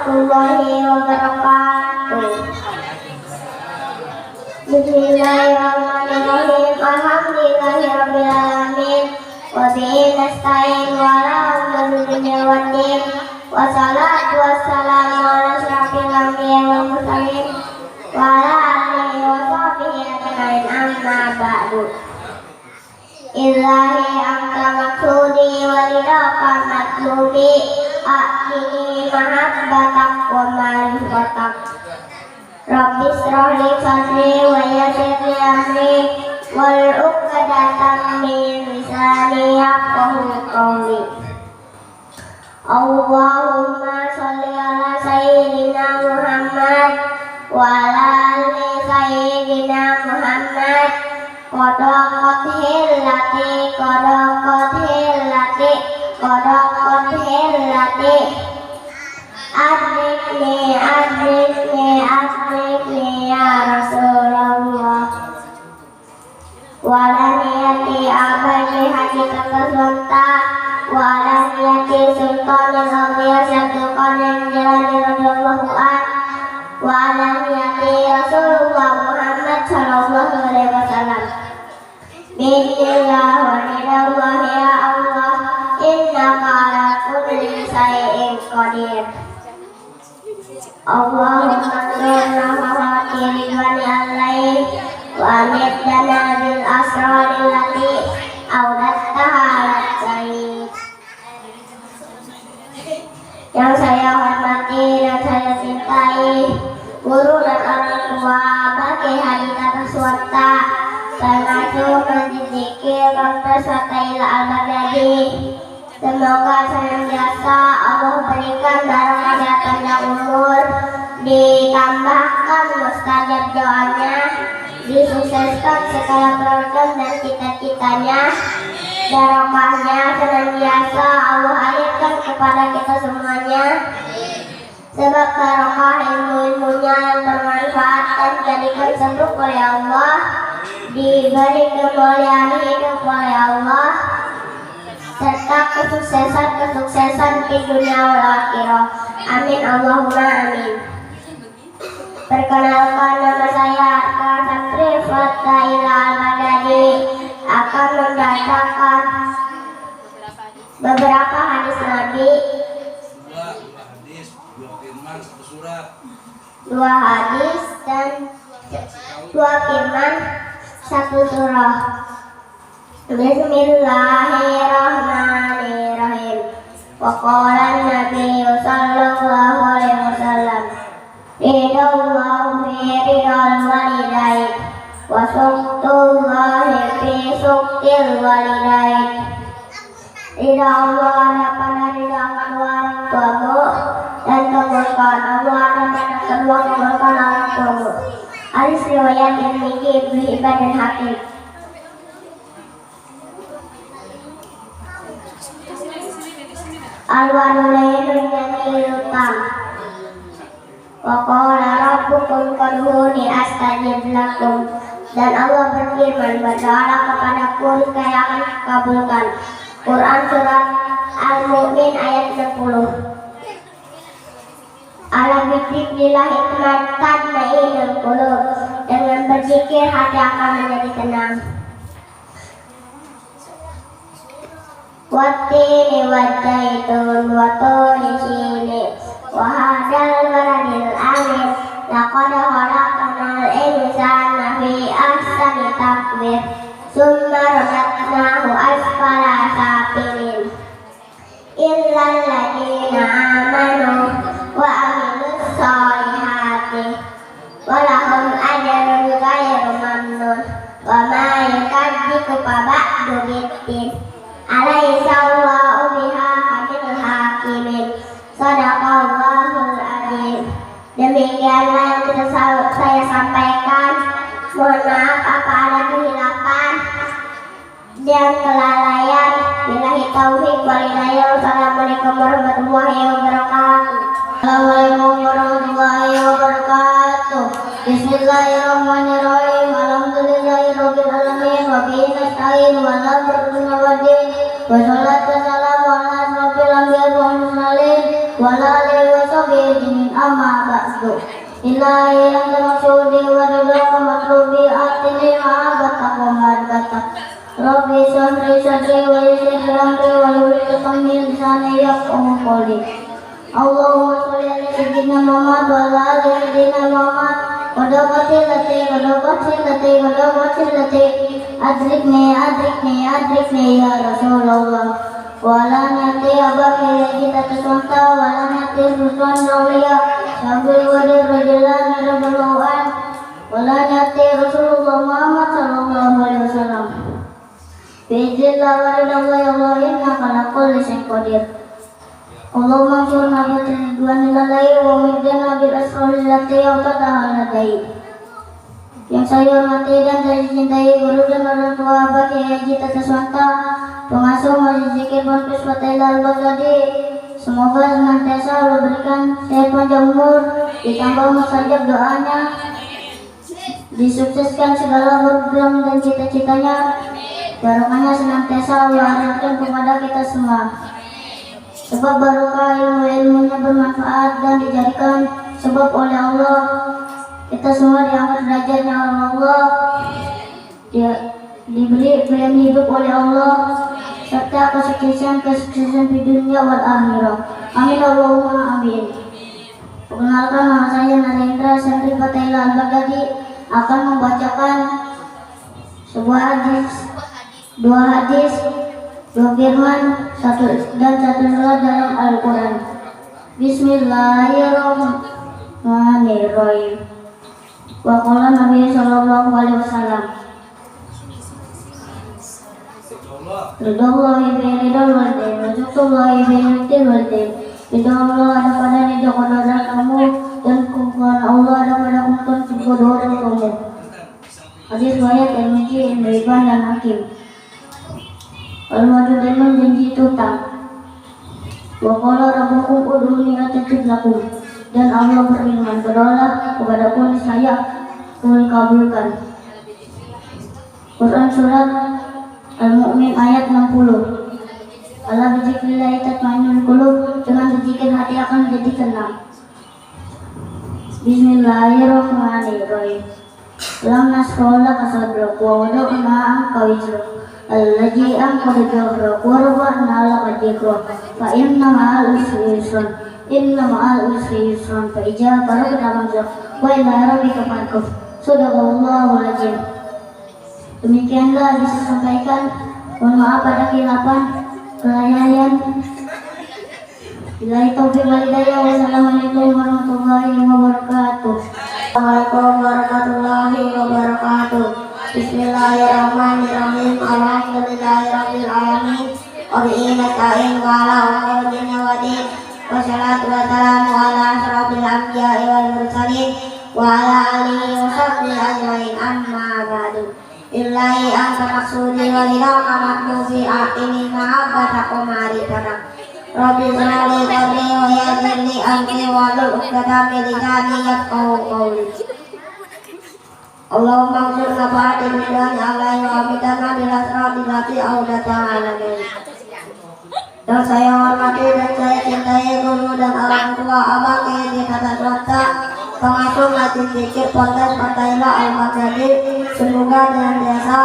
warahmatullahi wabarakatuh. Bismillahirrahmanirrahim. Alhamdulillahirabbil alamin. Wa bihi nasta'in wa ala umuri waddin. Wassalatu wassalamu ala asyrafil anbiya'i wal mursalin wa ala alihi wa sahbihi ajmain, amma ba'du. Ilahi anta maksudi walidaka matlubi, akini mahabbatak wa ma'rifatak. Rabbi shrah li sadri wa yassir li amri wal 'uqdatam min lisani yafqahu qawli. Allahumma sholli ala sayyidina Muhammad wa ala ali sayyidina Muhammad. Qadaqat hillati adrikni ya Rasulullah. Walaniyati abadi hakikata sulta, walaniyati sultanil awliya syabdul qadir jalani radhiyallahu an, walaniyati Rasulullah Muhammad sallallahu alaihi wasallam. Bismillah wa nidallah ya Allah, innaka ala kulli syai'in qadir. Allahumma nurna hawati ridwani alaih wa amidana bil asrari lati awdattaha alat sayyid. Yang saya hormati dan saya cintai guru dan orang tua bagi hadirat swasta termasuk Masjid Zikir Dr. Swataila Al-Baghdadi. Semoga senantiasa Allah berikan barang kesehatan dan umur, ditambahkan mustajab doanya, disukseskan segala program dan cita-citanya, barokahnya senantiasa Allah alirkan kepada kita semuanya. Sebab barokah ilmu-ilmunya yang bermanfaat dan dijadikan sembuh oleh Allah, diberi kemuliaan hidup oleh Allah, serta kesuksesan di dunia wal akhirah. Amin Allahumma amin. Perkenalkan, nama saya Arka Santri Swataila Al-Baghdadi akan membacakan beberapa hadis Nabi, dua hadis dan dua firman, satu surah. Bismillahirrahmanirrahim. Wa qala Nabi sallallahu alaihi wasallam, ridallahu fi ridal walidain wa suqtullahi fi suqtil walidain. Ridha Allah ada pada ridha kedua orang tuamu, dan kemurkaan Allah ada pada kedua kemurkaan orang tuamu. Hadis riwayat Tirmidzi, Ibnu Hibban dan Hakim. Al-Walulaynu Nyanilutam wa qala rabbukum qadhuni astajib lakum. Dan Allah berfirman, berdoalah kepadaku niscaya akan dikabulkan. Quran surat Al-Mu'min ayat 60. Ala bidzikrillah tatma'innul qulub. Dengan berzikir hati akan menjadi tenang. Wattini wazzaitun wa turi sinin wa hadzal baladil amin. Laqad khalaqnal insana fi ahsani taqwim summa radadnahu asfala safilin illal ladzina amanu wa amilus solihati wa lahum ajrun ghairu mamnun wa ma yukadzibu ba'du biddin. Alaysa Allahu bihakamil hakimin. Shadaqallahul adzim. Demikianlah yang bisa saya sampaikan. Mohon maaf apa ada kehilapan dan kelalaian. Billahi taufiq wal hidayah. Wassalamualaikum warahmatullahi wabarakatuh. Assalamualaikum warahmatullahi wabarakatuh. Bismillahirrahmanirrahim. Alhamdulillahirabbil alamin wa bihi nasta'in wa la ilaha wassalamu ala asyrofil anbiya'i wal mursalin wa ala alihi وصحبه أما بعد إلهي أنت مقصودي ورضاك مطلوبي آتني محبتك ومحبتك ربي اشرح لي صدري ويسر لي أمري واحلل عقدة من لساني يفقهوا قولي اللهم صل على سيدنا محمد وعلى آل سيدنا محمد ودوقتي أدركني يا رسول الله ولا نأتي أباك kita tersonta wala nati rusuhan rawliya sambil wadir rajulan rabbuluhan wala nati Rasulullah Muhammad sallallahu alaihi wasallam bi'idillah waridallah ya Allah inna ala kulli syai'in qadir Allahumma ansurna bi'ridwanillahi wa midana bil asrarillati yawtadahaladai yang saya hormati dan saya cintai guru dan orang tua Abah Kiai Haji Tata Swanta, pengasuh Masjid Zikir Pondok Fatailah Al-Baghdadi. Semoga senantiasa Allah berikan sehat panjang umur, ditambah mustajab doanya, disukseskan segala program dan cita-citanya, barokahnya senantiasa Allah arahkan kepada kita semua. Sebab barokah ilmu-ilmunya bermanfaat dan dijadikan sebab oleh Allah kita semua diangkat derajatnya oleh Allah, diberi pilihan hidup oleh Allah, serta kesuksesan di dunia wal akhirah. Amin Allahumma amin. Perkenalkan, nama saya Narendra Santri Fatailah Al-Baghdadi akan membacakan sebuah hadis, dua firman, satu surat dalam Al-Quran. Bismillahirrahmanirrahim. Wa qala Nabi sallallahu alaihi wasallam Ridallahi bi ridal walidain wa sukhtullahi bi ridal walidain. Ridha Allah ada pada ridha kedua kamu dan kumpulan Allah ada pada kumpulan kedua kamu. Hadis riwayat Tirmidzi, Ibnu Hibban dan Hakim. Al-wa'du dengan janji tutang. Wa qala rabbukum ud'uni astajib lakum. Dan Allah berfirman, berdoalah kepadaku niscaya kabulkan. Quran surat Al-Mu'min ayat 60. Allah bizikrillah tatma'innul qulub, dengan berzikir hati akan menjadi tenang. Bismillahirrahmanirrahim. Lam nasrah laka sadrak wa wada'na anka wizrak allazi anqadha dhahrak wa rafa'na laka dhikrak fa inna ma'al usri yusran fa idza faragta fansab wa ila rabbika farghab. Shadaqallahul azim. Demikianlah bisa sampaikan. Mohon maaf pada khilapan, kelalaian. Billahi taufiq wal hidayah. Wassalamualaikum warahmatullahi wabarakatuh. Assalamualaikum warahmatullahi wabarakatuh. Bismillahirrahmanirrahim. Alhamdulillahirabbil alamin. Wa bihi nasta'in wa ala umuri dunya wa din. Wassalatu wassalamu ala asyrafil anbiya'i wal mursalin wa ala alihi wa sahbihi ajmain. Amma ba'du. Illahi anta maksudi wa lidaka matlubi a'ini mahabbatak wa ma'rifatak. Rabbi sholli sadri wa yassir li amri wa hlul 'uqdatam min lisani yafqahu qawli. Allahumma ansurna ba'da ridwani alaihi wa bidana bil asrati lati audata alamin. Dan saya hormati dan saya cintai guru dan orang tua Abah Kiai Haji Tata Swanta, pengasuh Masjid Zikir Pondok Fatailah Al-Baghdadi. Semoga dengan biasa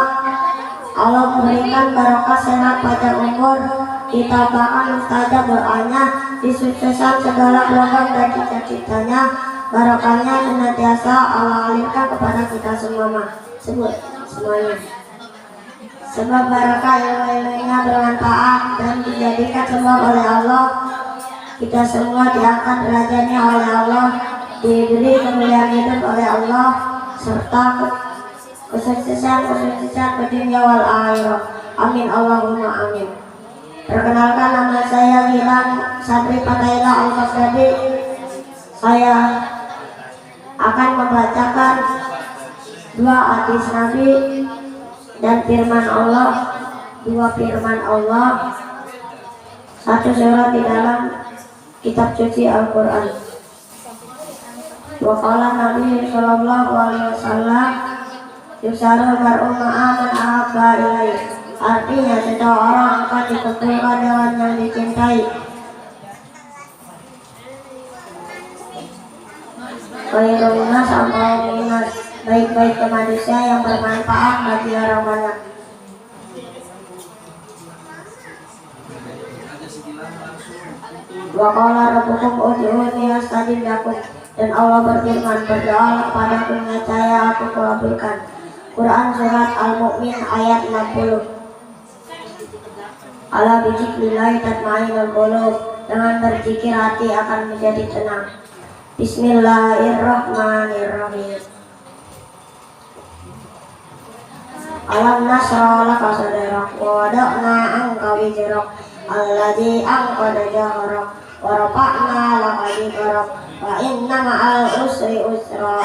Allah memberikan barokah sehat panjang umur, ditambahkan mustajab doanya, disuksesan segala program dan cita-citanya, barokahnya senantiasa Allah alirkan kepada kita semuanya. Sebab barokah ilmu-ilmunya bermanfaat dan dijadikan sebab oleh Allah, kita semua diangkat derajatnya oleh Allah, diberi kemuliaan hidup oleh Allah, serta kesuksesan ke dunia wal akhirah. Amin Allahumma amin. Perkenalkan, nama saya Gilang Santri Fatailah Al-Baghdadi. Saya akan membacakan dua hadis Nabi dan firman Allah, dua firman Allah, satu surat di dalam kitab suci Al-Quran. Wa qala Nabi sallallahu alaihi wasallam yusarul mar'u ma'a man ahabba ilaih. Artinya seseorang akan dikumpulkan dengan yang dicintai. khairun nas amrul nas, baik-baik ke manusia yang bermanfaat bagi orang banyak. Wa qala rabbukum ud'uuni astajib lakum, dan Allah berfirman, berdoalah kepadaku niscaya aku kabulkan. Quran surat Al-Mu'min ayat 60. Ala bizikrillah tatma'innul qulub, dengan berzikir hati akan menjadi tenang. Bismillahirrahmanirrahim. Alam nasrah laka sadrak wa wada'na anka wizrak alladzi anqadha dhahrak wa rafa'na laka dhikrak wa inna ma'al usri usra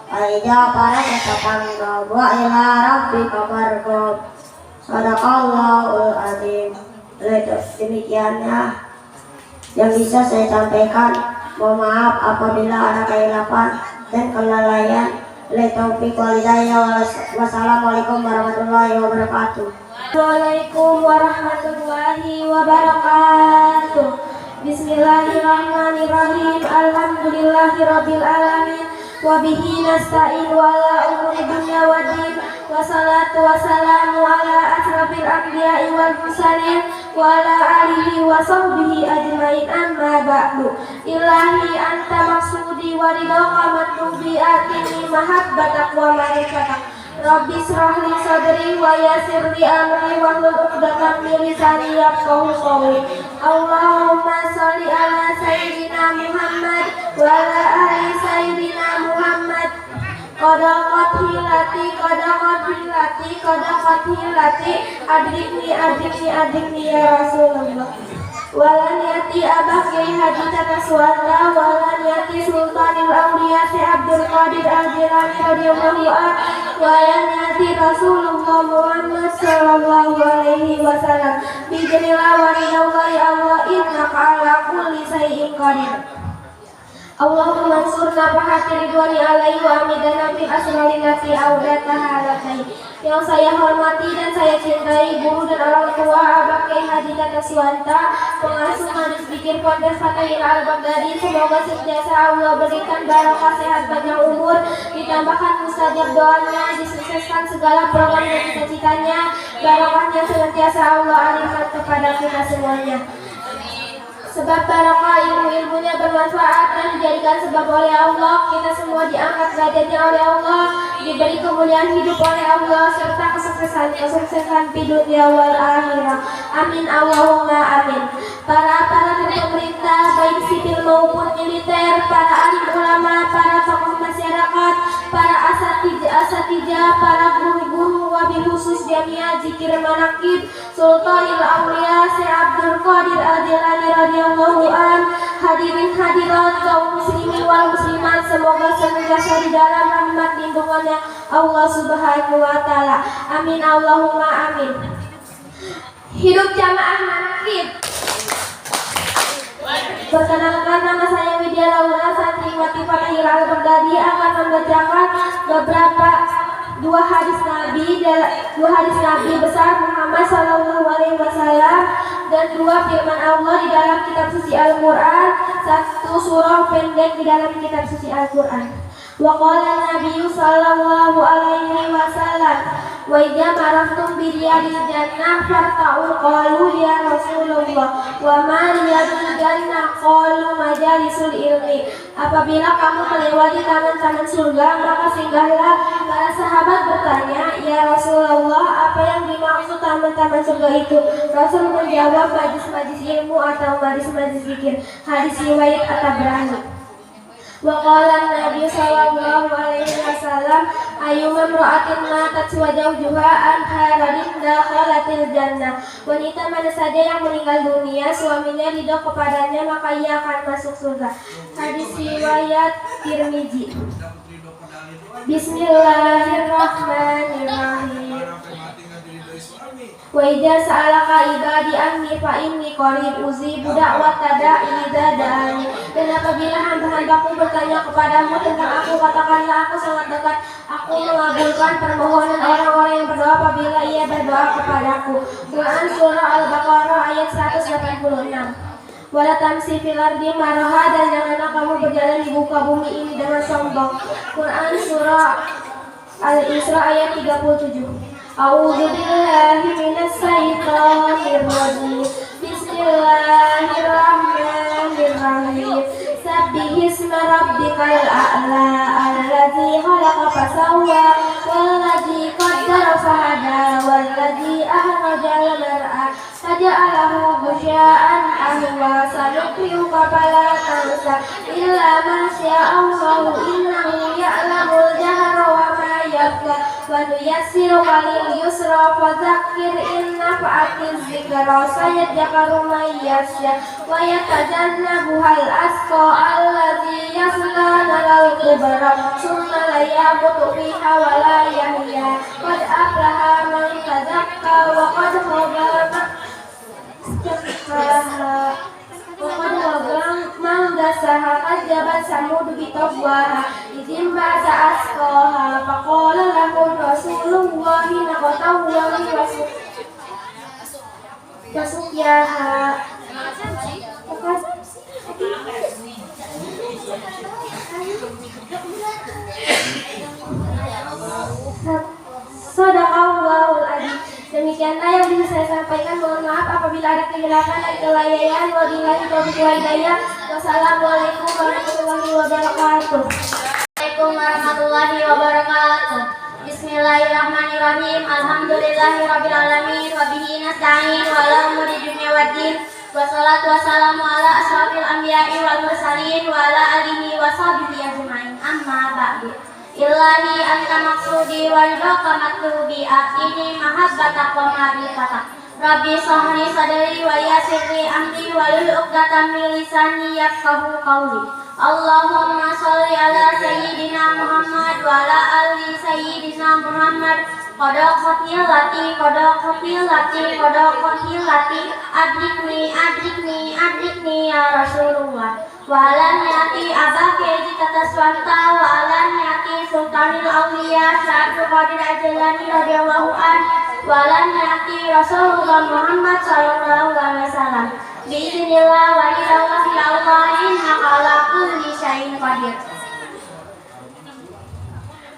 fa idza faragta fansab wa ila rabbika farghab. Shadaqallahul azim. Demikiannya yang bisa saya sampaikan. Mohon maaf apabila ada kehilapan dan kelalaian. Taufiq wal hidayah. Wassalamualaikum warahmatullahi wabarakatuh. Waalaikumsalam warahmatullahi wabarakatuh. Bismillahirrahmanirrahim. Alhamdulillahirabbil alamin. Wa bihi nasta'in wa ala umuri dunya waddin. Wassalatu wassalamu ala asrafil anbiya'i wal mursalin wa ala alihi wa sahbihi ajmain, amma ba'du. Ilahi anta maksudi wa ridhaka matlubi atini mahabbatak wa ma'rifatak. Rabbi shrah li sadri wa yassir li amri wahlul 'uqdatam min lisani yafqahu qawli. Allahumma shalli ala sayyidina Muhammad wa ala ali sayyidina Muhammad. Qadaqat hilati adrikni ya Rasulullah. Walan yati abah Kiai Haji Tata Suwanda, walan yati Sultanil Auliya Si Abdul Qadir Al-Jilani radhiyallahu anhu, walan yati Rasulullah Muhammad sallallahu alaihi wasallam. Bijnillah wa ridwallahi Allah, innaka ala kulli shay'in qadir. Allahumma ansurna bahati ridwani alaihi wa amidana bil asrari lati awdataha latai. Yang saya hormati dan saya cintai guru dan orang tua Abah Kiai Haji Tata Suwanta, pengasuh Majelis Zikir Pondok Fatahil Al-Baghdadi. Semoga senantiasa Allah berikan barokah sehat panjang umur, ditambahkan mustajab doanya, disukseskan segala program dan cita-citanya. Barokahnya senantiasa Allah alihkan kepada kita semuanya. Sebab barokah ilmu-ilmunya bermanfaat dan dijadikan sebab oleh Allah, kita semua diangkat derajatnya oleh Allah, diberi kemuliaan hidup oleh Allah, serta kesuksesan di dunia wal akhirah. Amin Allahumma amin. Para aparatur pemerintah baik sipil maupun militer, para alim ulama, para tokoh masyarakat, para asatijah, para guru-guru, wabil khusus Jamiah Zikir Manaqib Sultanil Auliya Syekh Abdul Qadir Al-Jilani radhiyallahu anhu, hadirin hadirat kaum muslimin wal muslimat, semoga senantiasa di dalam rahmat lindungannya Allah Subhanahu wa taala. Amin Allahumma amin. Hidup jamaah manaqib. Perkenalkan, nama saya Widya Laura, santriwati Fatahil Al-Baghdadi, akan membacakan beberapa dua hadis Nabi besar Muhammad sallallahu alaihi wasallam dan dua firman Allah di dalam kitab suci Al-Qur'an, satu surah pendek di dalam kitab suci Al-Qur'an. Wa qala Nabi sallallahu alaihi wasallam, wa idza maraftum bi riyadil jannah farta'u, qalu ya Rasulullah wa ma riyadul jannah, qalu majalisul ilmi. Apabila kamu melewati taman-taman surga, maka singgahlah. Para sahabat bertanya, ya Rasulullah, apa yang dimaksud taman-taman surga itu? Rasul menjawab, majlis-majlis ilmu atau majlis-majlis zikir. Hadis riwayat At-Tabrani. Wa qala Nabi sallallahu alaihi wasallam, ayyuma imra'atin matat wa zawjuha an haradin dakhalatil jannah. Wanita mana saja yang meninggal dunia, suaminya ridho kepadanya, maka ia akan masuk surga. Hadis riwayat Tirmizi. Bismillahirrahmanirrahim. Wa idza sa'alaka ibadi anni fa inni qarib ujibu da'wata da'i idza da'ani. Dan apabila hamba-hambaku bertanya kepadamu tentang aku, katakanlah aku sangat dekat. Aku mengabulkan permohonan orang-orang yang berdoa apabila ia berdoa kepadaku. Quran surah Al-Baqarah ayat 186. Wala tamsi fil ardi maraha, dan janganlah kamu berjalan di muka bumi ini dengan sombong. Quran surah Al-Isra ayat 37. A'udzu billahi minasy syaithanir rajim. Bismillahirrahmanirrahim. Sabbihisma rabbikal a'la alladzi khalaqa fasawwa walladzi qaddara fahada walladzi akhrajal mar'a faja'alahu ghusya'an ahwa sanuqri'uka fala tansa illa ma sya'allahu innahu ya'lamul jahra wa ma yakhfa wa nuyassiruka lil yusra fadzakkir in nafa'atiz dzikra sayadzakkaru man yakhsha wa yatajannabuhal asqa alladzi yasla naral kubra summa la yamutu fiha wa la yahya qad aflaha man tazakka wa qad khaba man dassaha kadzdzaba samud bitaqwaha idzin ba'sa asqaha faqala lahum rasulullahi naqatallahi wasukyaha. Sadaqallahul adzim. Demikianlah yang bisa saya sampaikan. Mohon maaf apabila ada kehilafan dan kelalaian. Wabillahi taufiq wal hidayah. Wassalamualaikum warahmatullahi wabarakatuh. Assalamualaikum warahmatullahi wabarakatuh. Bismillahirrahmanirrahim. Alhamdulillahirabbil alamin wa bihi nasta'in wa ala umuri dunya waddin. Wassalatu wassalamu ala asyrafil anbiya'i wal mursalin wa ala alihi wa sahbihi ajmain. Amma ba'du. Ilahi anta maksudi wa ridhaka matlubi atini mahabbatak wa ma'rifatak. Rabbi sahri sadri wa yassirli amri wahlul 'uqdatam min lisani yafqahu qawli. Allahumma shalli ala sayyidina Muhammad wa ala ali sayyidina Muhammad. Qadaqatil lati adrikni ya Rasulullah. Wa ala niyati abake jitataswanta wa ala niyati sultanil awliya Syaikhul Qadir Al-Jilani radhiyallahu an wa ala niyati Rasulullah Muhammad sallallahu alaihi wasallam. Bismillah wa ilallahi al-qahin ala kulli syai'in qadir.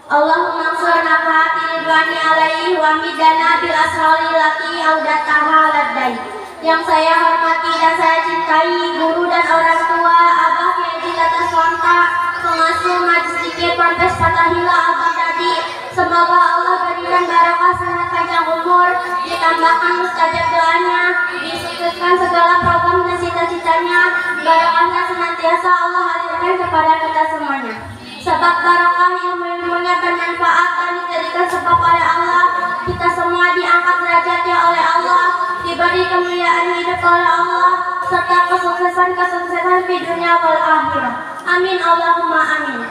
Allahumma ansurna fa'ati ridwani alaihi wa midana bil asrari lati audataha laddai. Yang saya hormati dan saya cintai guru dan orang tua Abah Kiai Haji Tata Swanta, pengasuh Majlis Zikir Ponpes Fatahillah Al-Baghdadi. Semoga Allah berikan barokah sehat panjang umur, ditambahkan mustajab doanya, disukseskan segala program dan cita-citanya. Barokahnya senantiasa Allah hadirkan kepada kita semuanya. Sebab barokah ilmu-ilmunya bermanfaat dan dijadikan sebab oleh Allah, kita semua diangkat derajatnya oleh Allah, diberi kemuliaan hidup oleh Allah, serta kesuksesan di dunia wal akhirah. Amin Allahumma amin.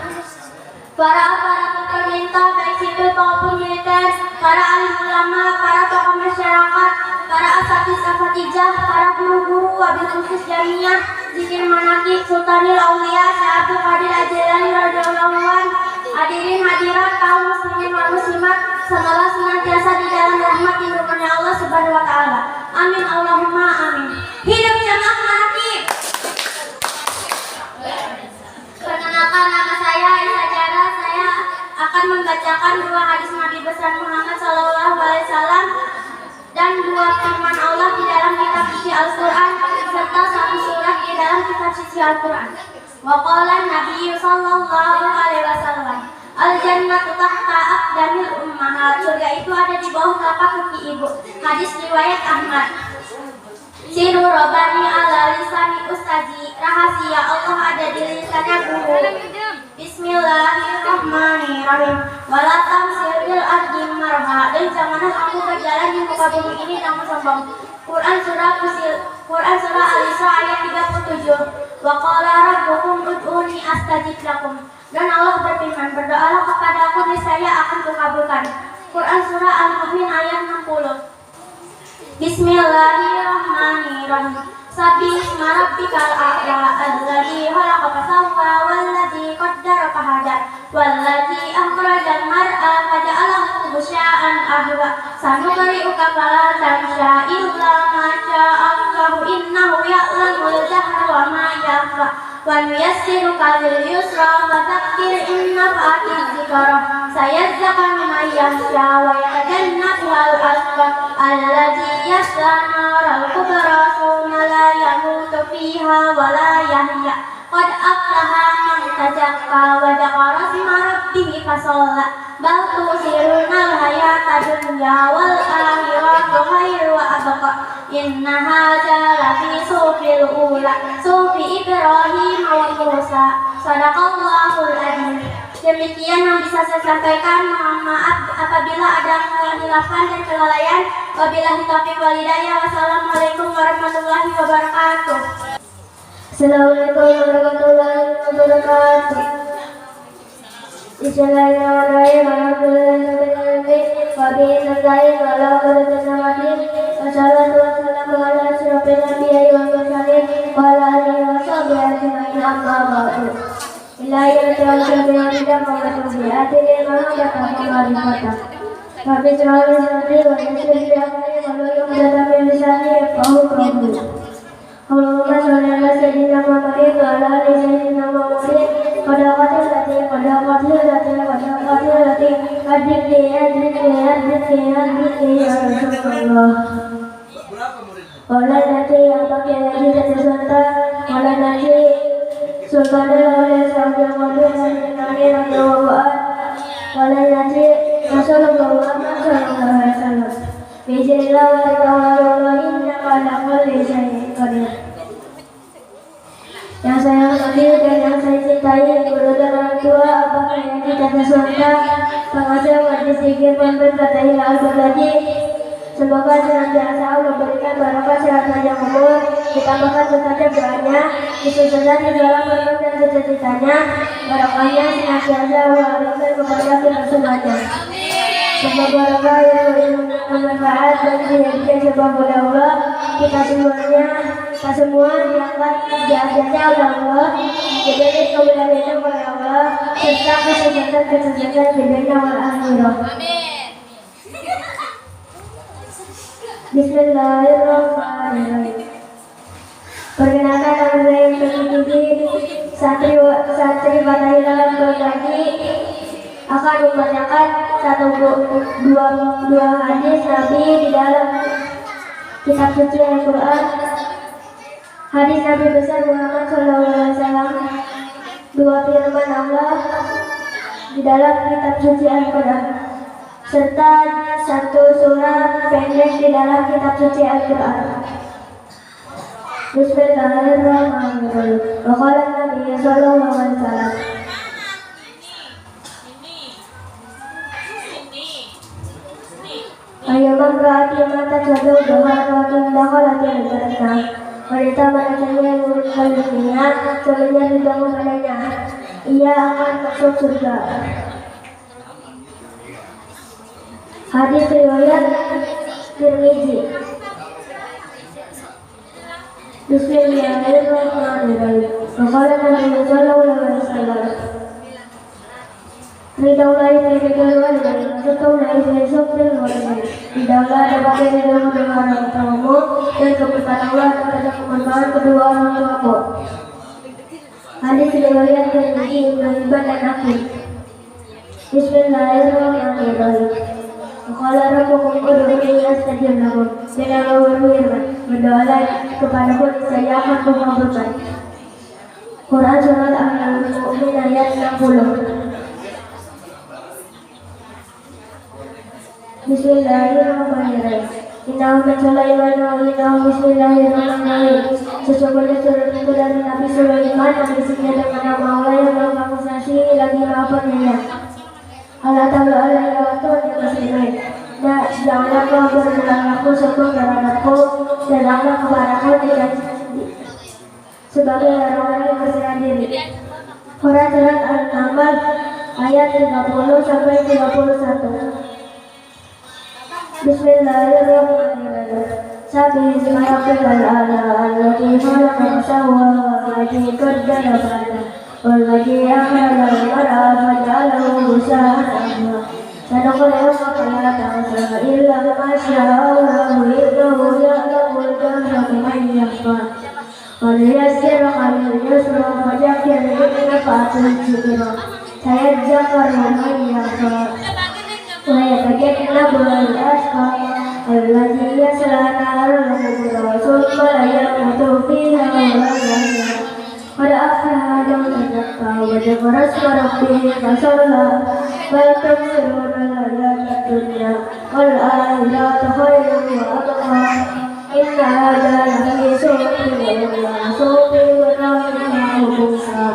Para aparatur pemerintah baik sipil maupun militer, para alim ulama, para tokoh masyarakat, para asatidz-asatijah, para guru-guru, wabil khusus jamiah Zikir Manaqib Sultanil Auliya Syekh Abdul Qadir Al-Jilani radhiyallahu anhu, hadirin hadirat kaum muslimin wal muslimat, semoga senantiasa di dalam rahmat lindungannya Allah Subhanahu wa taala. Amin Allahumma amin. Hidup jamaah Manaqib. Perkenalkan, nama saya Isa Jara. Saya akan membacakan dua hadis Nabi besar Muhammad SAW dan dua firman Allah di dalam kitab suci Al-Quran serta satu surah di dalam kitab suci Al-Quran. Wa qala Nabi sallallahu alaihi wasallam, al-jannatu tahta aqdamil ummahat. Surga itu ada di bawah telapak kaki ibu. Hadis riwayat Ahmad. Siru robani ala lisani ustazi. Rahasia Allah ada di lisannya guru. Bismillahirrahmanirrahim. Wala tamsil ardi marha. Dan janganlah kamu berjalan di muka bumi ini dengan sombong. Quran surah Al-Isra ayat 37. Wa qala rabbukum ud'uni astajib lakum. Dan Allah berfirman, berdoalah kepadaku niscaya akan kukabulkan. Quran surah Al-Mu'min ayat 60. Bismillahirrahmanirrahim. Sabbihisma rabbikal a'la alladzi khalaqa fasawwa walladzi qaddara fahada walladzi akhrajal mar'a faja'alahu ghusya'an ahwa sanuqri'uka fala tansha illa ma sya'allahu innahu ya'lamul jahra وما يخفى ونيسرك لليسرى فذكر إن نفعت الذكرى سيذكر من يخشى ويتجنبها الأشقى الذي يصلى النار الكبرى ثم لا يموت فيها ولا يحيا قد أفلح من تزكى وذكر اسم ربه فصلى بل تؤثرون الحياة الدنيا والآخرة خير وأبقى إن هذا لفي صحف الأولى صحف إبراهيم وموسى صدق Allahul Adzim. Demikian yang bisa saya sampaikan. Mohon maaf apabila ada kehilafan dan kelalaian. Wabillahi taufiq wal hidayah. Wassalamualaikum warahmatullahi wabarakatuh. Assalamualaikum warahmatullahi wabarakatuh. Bismillahirrahmanirrahim. Alhamdulillahirrahmanirrahim. Wabillahi nasta'in wa ala barakatin. Wassalatu wassalamu ala asyrafil anbiya'i wal mursalin wa ala alihi wa sahbihi ajma'in. Amma ba'du. Ilahi ta'ala tidak mengatakan hati maha kata tapi selalu seperti wanita yang kalau mendatangi misalnya kau Allahumma sholli ala sayyidina Muhammadin wa ala ali sayyidina Muhammadin pada qatil lati adikni ya Rasulullah. Wala nanti yang pakai lagi dan serta wala nanti sultannya oleh sahabat Muhammad dan Rasulullah. Wala nanti Rasulullah sallallahu alaihi wasallam. Bismillah wa ta'ala innaka ala kulli syai'in qadir. Yang saya hormati dan yang saya cintai guru dan orang tua Abah Hayati Tata Surta pengasuh Majlis Zikir Pondok Fatahil Al-Baghdadi. Semoga senantiasa Allah berikan barokah sehat panjang umur, ditambahkan mustajab doanya, disusahkan di dalam berkat dan cita-citanya, barokahnya senantiasa Allah berikan kepada kita semuanya. Semoga barokah yang bermanfaat dan dijadikan sebab oleh Allah kita semuanya, kita semua diangkat diajarnya oleh Allah, dijadikan kemuliaan oleh Allah, serta kesehatan di dunia wal akhirah. Bismillahirrahmanirrahim. Perkenalkan nama saya yang tertinggi santri Fatahil Al-Baghdadi akan membacakan dua hadis Nabi di dalam kitab suci Al-Quran. Hadis Nabi besar Muhammad SAW, dua firman Allah di dalam kitab suci Al-Quran, serta satu surah pendek di dalam kitab suci Al-Quran. Bismillahirrahmanirrahim. Wa qala Nabi sallallahu alaihi wasallam. Ayyamam ra'ati mata jatuh doharatin dakhalatil jannah. Wanita manakala yang meninggal dunia sebenarnya dibangun padanya, ia akan masuk surga. Hadis riwayat Tirmizi. Bismillahirrahmanirrahim. Qala Nabi sallallahu alaihi wasallam. Ridaulah walidain, sertaulah sopil walidain. Ridaulah dapat ridau kedua orang tuamu dan keberkatan kepada kemanfaatan kedua orang tuamu. Hadis riwayat Tirmizi, Ibnu Hibban dan Hakim. Bismillahirrahmanirrahim. Qala rabbukum ud'uuni astajib lakum. Dan Allah berfirman, berdoalah kepadaku niscaya akan kukabulkan. Quran surat Al-Mu'min ayat 60. Bismillahirrahmanirrahim. Innahu min Sulaiman wa innahu bismillahirrahmanirrahim. Sesungguhnya surat itu dari Nabi Sulaiman yang isinya dengan nama Allah yang berkonsesi lagi maha penyayang. Allah Ta'ala alaihi wa sallam muslimin. Dan janganlah kau berlaku sebelum terhadapku dan Allah kepadaku tidak sebagai orang yang berserah diri. Quran surat Al-Naml ayat 30 sampai 31. Bismillahirrahmanirrahim. Sabih isma rabbikal a'la alladzi khalaqa fasawwa walladzi qaddara fahada walladzi akhraja al-mar'a faja'alahu ghusa'an. Sadaqallahu fala ta'sa illa ma syaa Allah innahu ya'lamul jahra wa man yakhfa. وليسرك لليسر فذكر إن نفعت الذكرى سيذكر من يخشى ويتجنبها الأشقى الذي يصلى نار الكبرى ثم لا يموت فيها ولا يحيا قد أفلح من تزكى وذكر اسم ربه فصلى بل تؤثرون الحياة الدنيا والآخرة خير وأبقى إن هذا لفي صحف الأولى صحف إبراهيم وموسى.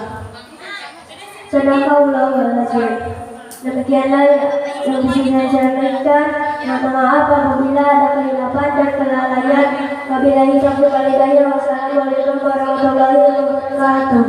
Sadaqallahul Azim. Demikianlah yang bisa saya sampaikan. Mohon maaf apabila ada kehilafan dan kelalaian. Wabillahi taufiq wal hidayah. Wassalamualaikum warahmatullahi wabarakatuh.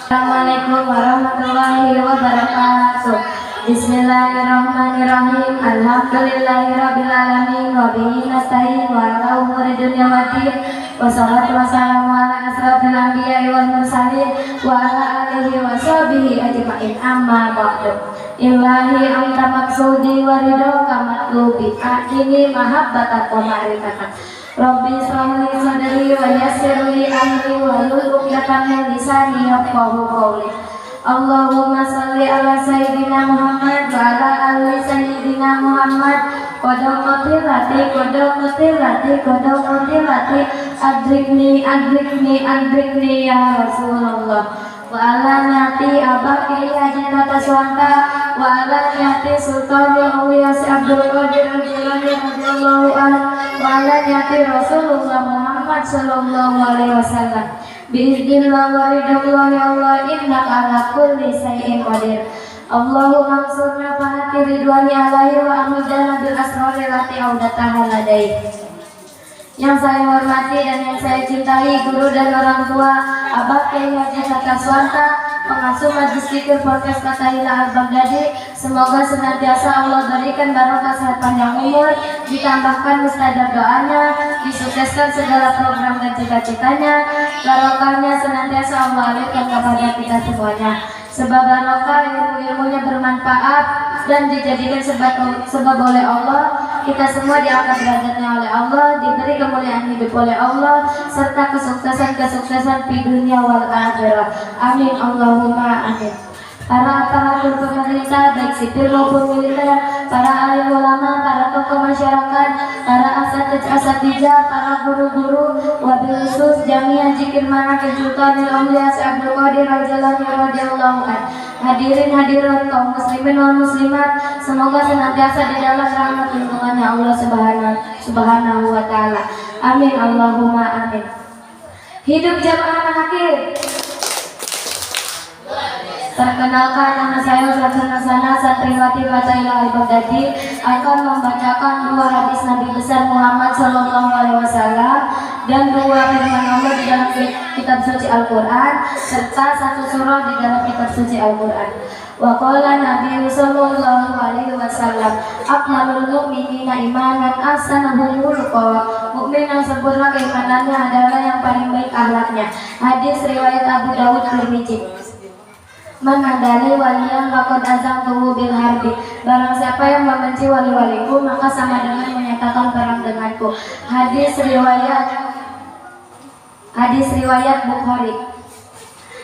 Assalamualaikum warahmatullahi wabarakatuh. Bismillahirrahmanirrahim. Alhamdulillahirabbil alamin wa bihi nasta'in wa ala umuri dunya waddin. Wassalatu wassalamu ala asrofil anbiya'i wal mursalin wa ala alihi wa sahbihi ajma'in. Amma ba'du. Ilahi anta maksudi wa ridhoka matlubi akini mahabbatan wa ma'rifatan. Rabbi shrahli sadri wa yassir li amri wa hlul 'uqdatam min lisani yafqahu qawli. Allahumma salli ala sayyidina Muhammad wa ala ali sayyidina Muhammad. Qadam qatilati adrikni ya Rasulullah. Wa ala nyati abaki haji tata swanta wa ala nyati sultanul awliya si Abdul Qadir al-Jilani radhiyallahu anhu wa ala nyati Rasulullah Muhammad sallallahu alaihi wasallam. Biiznillah wa ridallah ya Allah innaka ala kulli syai'in qadir. Allahumma ansurna fahati ridwani alaihi wa amudana bil asrari lati audataha ladai. Yang saya hormati dan yang saya cintai guru dan orang tua Abah Kiai Haji Tata Swanta, pengasuh Majlis Zikir Podcast Fatahillah Al-Baghdadi. Semoga senantiasa Allah berikan barokah sehat panjang umur, ditambahkan mustajab doanya, disukseskan segala program dan cita-citanya. Barokahnya senantiasa Allah alirkan kepada kita semuanya. Sebab barokah ilmu-ilmunya bermanfaat dan dijadikan sebab oleh Allah. Kita semua diangkat derajatnya oleh Allah, diberi kemuliaan hidup oleh Allah, serta kesuksesan di dunia wal akhirah. Amin Allahumma amin. Para aparatur pemerintah baik sipil maupun militer, para alim ulama, para tokoh masyarakat, para asatidjah, para guru-guru, wabil khusus Jamiah Zikir Manaqib Sultanul Auliya Abdul Qadir al-Jilani radhiyallahu anhu. Hadirin hadirat kaum muslimin wal muslimat, semoga senantiasa di dalam rahmat lindungannya Allah subhanahu wa ta'ala. Amin Allahumma amin. Hidup jamaah manaqib. Perkenalkan, nama saya Ustazah Nasana, santriwati Fatahillah Al-Baghdadi, akan membacakan dua hadis Nabi besar Muhammad SAW dan dua firman Allah di dalam kitab suci Al-Quran, serta satu surah di dalam kitab suci Al-Quran. Wa qala Nabi sallallahu alaihi wasallam, akmalul mu'minina imanan ahsanuhum khuluqa. Mukmin yang sempurna keimanannya adalah yang paling baik akhlaknya. Hadis riwayat Abu Dawud Tirmidzi. Menandali waliyan faqad azamtuhu bil harbi. Barang siapa yang membenci wali-waliku, maka sama dengan menyatakan perang denganku. Hadis riwayat Bukhari.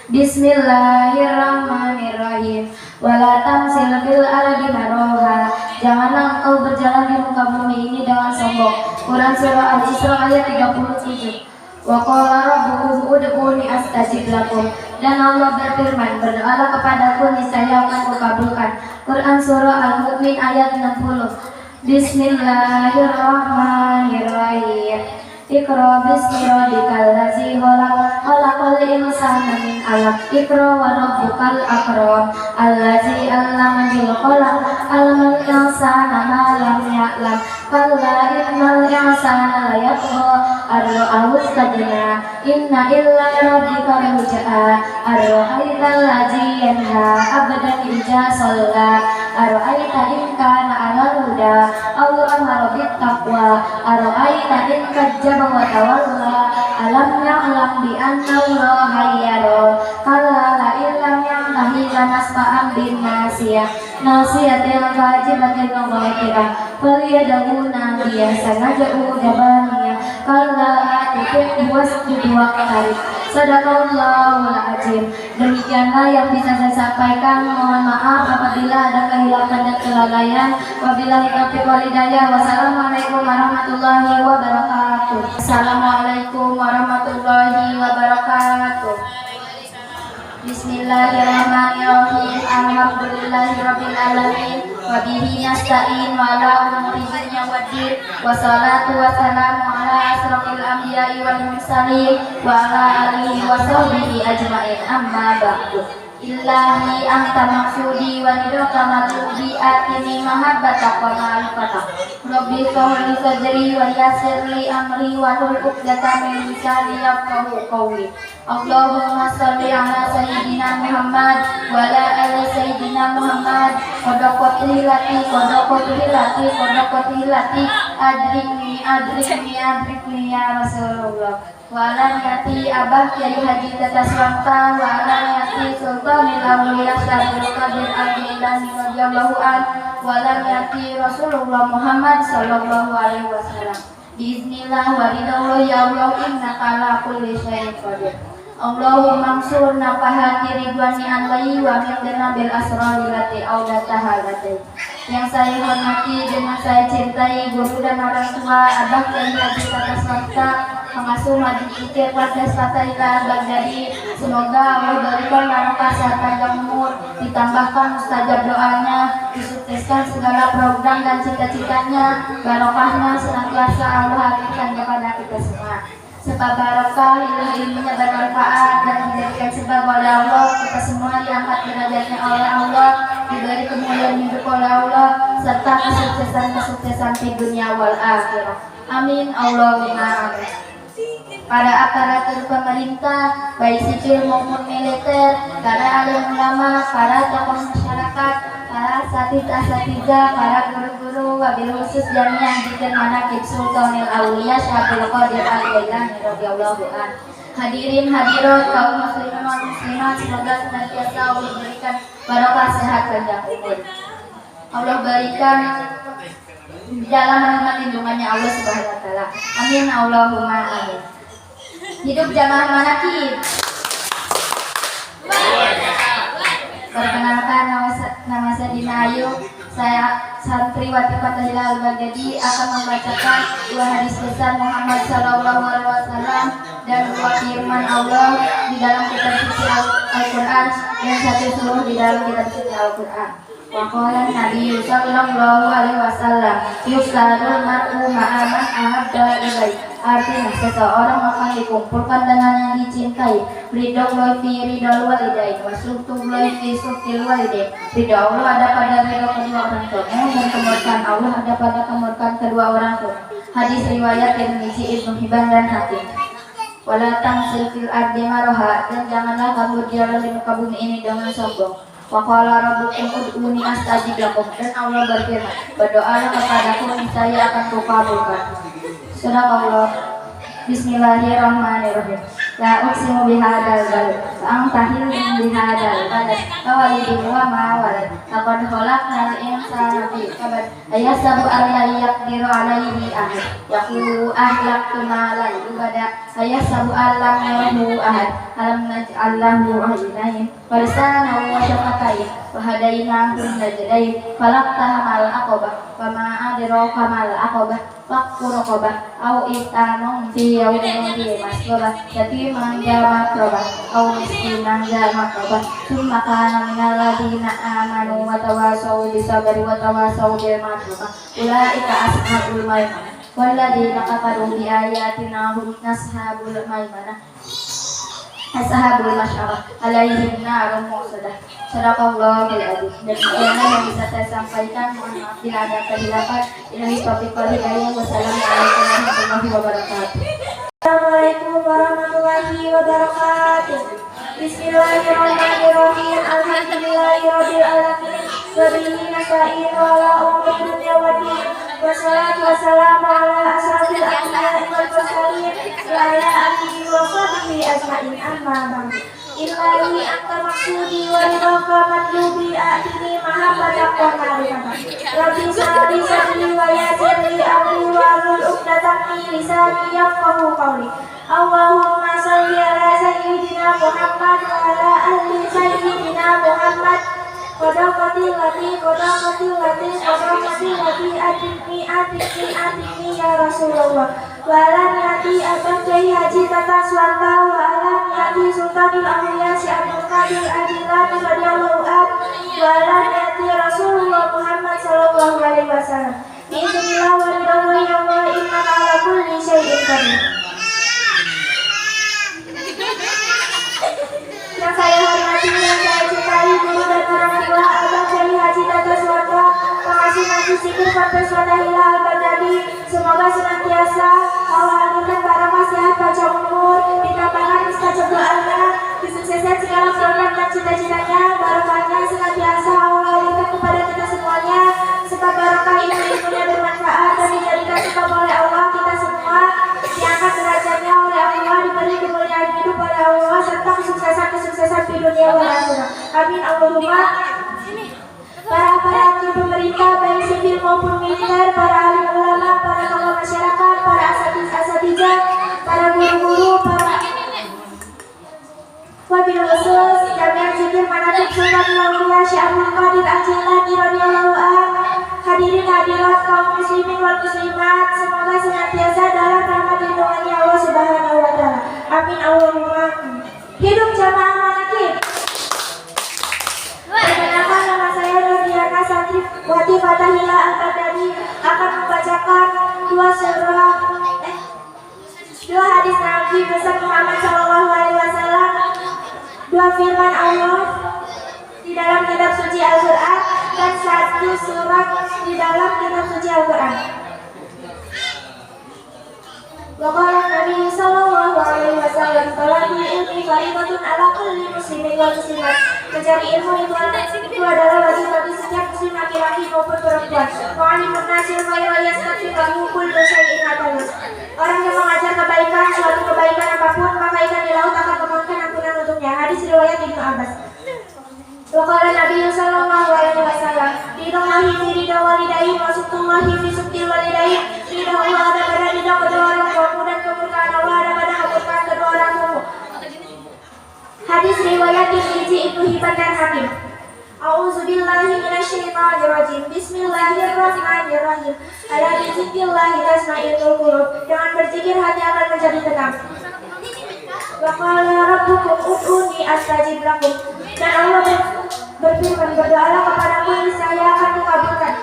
Bismillahirrahmanirrahim. Wala tamsil bil ardi maroha. Janganlah engkau berjalan di muka bumi ini dengan sombong. Quran surah Al-Isra ayat 37. Wa qala rabbukum ud'uni astajib lakum. Dan Allah berfirman, berdoalah kepadaku niscaya akan kukabulkan. Quran surah Al-Mu'min ayat 60. Bismillahirrahmanirrahim. Iqra bismi rabbikal ladzi khalaq, khalaqal insana min 'alaq. Iqra wa rabbukal akram, allazi 'allama bil qalam, 'allamal insana ma lam ya'lam. Kalla innal insana la yatgha ar-ra'ahu istagna. Inna illa rabbika ruj'a. Ar-ra'aital ladzi yanha 'abdan idza shalla. Ar-ra'aita in kana 'alal huda aw amara bit taqwa. Ar-ra'aita in kadzdzaba wa tawalla. Alam ya'lam bi anna Allaha yara. Kalla la illam yantahi lanasfa'an bin nasiyah. Nasiyatil kajibatil mughfirah. Faliyad'u nadiya sanaj'u jabaniya. Kalla bikin buas di dua kali. Sadaqallahul azim. Demikianlah yang bisa saya sampaikan. Mohon maaf apabila ada kehilangan dan kelalaian. Wabillahi taufiq wal hidayah. Wassalamualaikum warahmatullahi wabarakatuh. Assalamualaikum warahmatullahi wabarakatuh. Bismillahirrahmanirrahim. Alhamdulillahirabbil alamin. Wa bihi nasta'in wa ala umuri dunya waddin. Wassalatu wassalamu ala asrofil anbiya'i wal mursalin wa ala alihi wa sahbihi ajma'in. Amma ba'du. Illahi anta maksudi wa nidaka matlubi atini mahabbatak wa ma'rifatak. Rabbi sholli sadri wa yassirli amri wa hlul 'uqdatam min lisani yafqahu qawli. Allahumma sholli ala sayyidina Muhammad wa ala ali sayyidina Muhammad. Qadaqatil lati adrikni ya Rasulullah. Wa ala niyati abah Kyai Haji Tata Swanta wa ala niyati Sultanil Auliya Syaikhul Qadir Al-Jilani radhiyallahu anhu wa ala niyati Rasulullah Muhammad sallallahu alaihi wasallam. Bismillah wa ridallah ya Allah innaka ala kulli syai'in qadir. Allahumma ansurna fahati ridwani alaihi wa midna bil asrari lati audataha lati. Yang saya hormati dan saya cintai guru dan orang tua Abah Kyai Haji Tata Swanta pengasuh Masjid Kecil Pardes Fatailah Baghdadi. Semoga Allah berikan barokah sehat panjang umur, ditambahkan mustajab doanya, disukseskan segala program dan cita-citanya, barokahnya senantiasa Allah hadirkan kepada kita semua. Sebab barokah ilmunya bermanfaat dan dijadikan sebab oleh Allah, kita semua diangkat derajatnya oleh Allah, diberi kemuliaan hidup oleh Allah, serta kesuksesan di dunia wal akhirah. Amin Allahumma amin. Para aparatur pemerintah, baik sipil maupun militer, para alim ulama, para tokoh masyarakat, para asatidzah, para guru-guru, wabil khusus jamiah Jikir Manaqib Sultanil Auliya Syaikhul Qadir Al-Jilani radhiyallahu anhu. Hadirin hadirat kaum muslimin wal muslimat, semoga senantiasa Allah berikan barokah sehat panjang umur. Allah berikan dalam rahmat lindungannya Allah Subhanahu wa taala. Amin Allahumma amin. Hidup jamaah manaqib. Perkenalkan nama saya Dina Ayu. Saya santriwati Fatailah Al-Baghdadi akan membacakan dua hadis besar Muhammad sallallahu alaihi wasallam dan dua firman Allah di dalam kitab suci Al-Qur'an dan satu surah di dalam kitab suci Al-Qur'an. Waqala Nabi sallallahu alaihi wasallam, "Yusarul mar'u ma'a man ahabba ilaihi." Artinya seseorang akan dikumpulkan dengan yang dicintai. Ridho fi ridhol walidain wa suhtullahi fi suhtil walidain. Ridho Allah ada pada ridho kedua orang tua dan kemurkaan Allah ada pada kemurkaan kedua orang tua. Hadis riwayat Tirmizi, Ibnu Hibban dan Hakim. Wala tamsil fil ardi maraha, dan janganlah kamu berjalan di muka bumi ini dengan sombong. Wa qala rabbukum ud'uni astajib lakum, dan Allah berfirman, berdoalah kepadaku niscaya akan kukabulkan. Sadaqallah. Bismillahirrahmanirrahim. La uqsimu bihadzal balad wa anta hillun bihadzal balad wa walidin wa ma walad. Laqad khalaqnal insana fi kabad. Ayasabu an la yaqdiru alayhi ahad. Yaqulu ahlaktu malan lubada. Ayasabu an lam yarahu ahad. Alam naj'al lahu aynayn wa lisanan wa shafatayn wa hadaynahu najdayn. Falaqtahamal aqabah wa ma adraka mal aqabah. Fakku rokobah, au itanong fi yaumin fi masrobah, jadi manja makrobah, au miskinan ja makrobah. Summa kana minal ladina amanu wa tawasau bisabari wa tawasau bil makrobah. Ulaika ashabul maimanah, walladina kafaru bi ayatina hum ashabul maimanah. Ashabul masyarah alaihim narun muqsadah. Sadaqallahul adzim. Dan demikianlah yang bisa saya sampaikan. Mohon maaf bila ada kehilapan. Ilahi taufiq wal hidayah. Wassalamualaikum warahmatullahi wabarakatuh. Assalamualaikum warahmatullahi wabarakatuh. Bismillahirrahmanirrahim. Alhamdulillahirabbil alamin. Wa bihi nasta'in wa ala umuri dunya waddin. Wassalatu wassalamu ala asrafil anbiya'i wal mursalin wa ala alihi wa sahbihi ajma'in amma ba'du. Ilahi anta maksudi wa ridhaka matlubi a'tini mahabbatan wa ma'rifatan. Rabbi sa'li sadri wa yassir li amri wa hlul 'uqdatam min lisani yafqahu qawli. Allahumma shalli ala sayyidina Muhammad wa ala ali sayyidina Muhammad. Qadaqatil lati adikni ya Rasulullah. Wa ala niyati Abang Kiai Haji Tata Suwanta wa ala niyati Sultanul Auliya Syekh Abdul Qadir Al-Jilani radhiyallahu anhu wa ala niyati Rasulullah Muhammad sallallahu alaihi wasallam. Bismillah wa ridwallahi wa innaka ala kulli syai'in qadir. Yang saya hormati, yang saya cintai, guru dan orang tua Abang Kiai Haji Tata Suwanta, pengasih Nabi Zikir Fantas Wadahila Al-Baghdadi, semoga senantiasa Allah anurkan barakah sehat panjang umur, ditambahkan mustajab doanya, kesuksesan segala program dan cita-citanya, barakahnya senantiasa Allah anurkan kepada kita semuanya, serta barakah ilmu-ilmunya bermanfaat dan dijadikan sebab oleh Allah kita semua, diangkat derajatnya oleh Allah, diberi kemuliaan hidup oleh Allah, serta kesuksesan di dunia wal akhirah. Amin Allahumma. Para aparatur pemerintah baik sipil maupun militer, para alim ulama, para tokoh masyarakat, para asatidz, para guru-guru, para wabil khusus Jamiah Zikir Manaqib Sultanul Auliya Syekh Abdul Qadir Al-Jilani radhiyallahu anhu. Hadirin hadirat kaum muslimin wal muslimat, semoga senantiasa dalam rahmat lindungannya Allah Subhanahu wa taala. Amin Allahumma. Hidup jamaah manaqib. Perkenalkan, nama saya Nurdiana Santri Wati Fatahila Al-Baghdadi akan membacakan dua hadis Nabi besar Muhammad SAW, dua firman Allah di dalam kitab suci Al-Quran dan satu surat di dalam kitab suci Al-Quran. Waqala Nabi sallallahu alaihi wasallam, talabul ilmi fariidatun ala kulli muslimin wal muslimat. Mencari ilmu itu adalah wajib bagi setiap muslim laki-laki maupun perempuan. Wa'alimun nasil khairan yastaqbilu kullu syai'in hatta. Orang yang mengajar kebaikan, suatu kebaikan apapun, maka ikan di laut akan memohonkan ampunan untuknya. Hadis riwayat Ibnu Abbas. Waqala Nabi sallallahu alaihi wasallam, ridallahi fi ridha walidayhi wa suqtullahi fi suqtil walidayhi. Ridha Allah ada pada ridha kedua orang tuamu dan kemurkaan Allah ada pada kemurkaan kedua orang tuamu. Hadis riwayat Tirmidzi, Ibnu Hibban dan Hakim. A'udzubillahi minasyaitonir rajim. Bismillahirrahmanirrahim. Ala dzikrillahi tasma'inul qulub. Dengan berzikir hati akan menjadi tenang. Wa qala rabbukum ud'uni astajib lakum. Dan Allah berfirman, berdoalah kepadaku niscaya akan dikabulkan.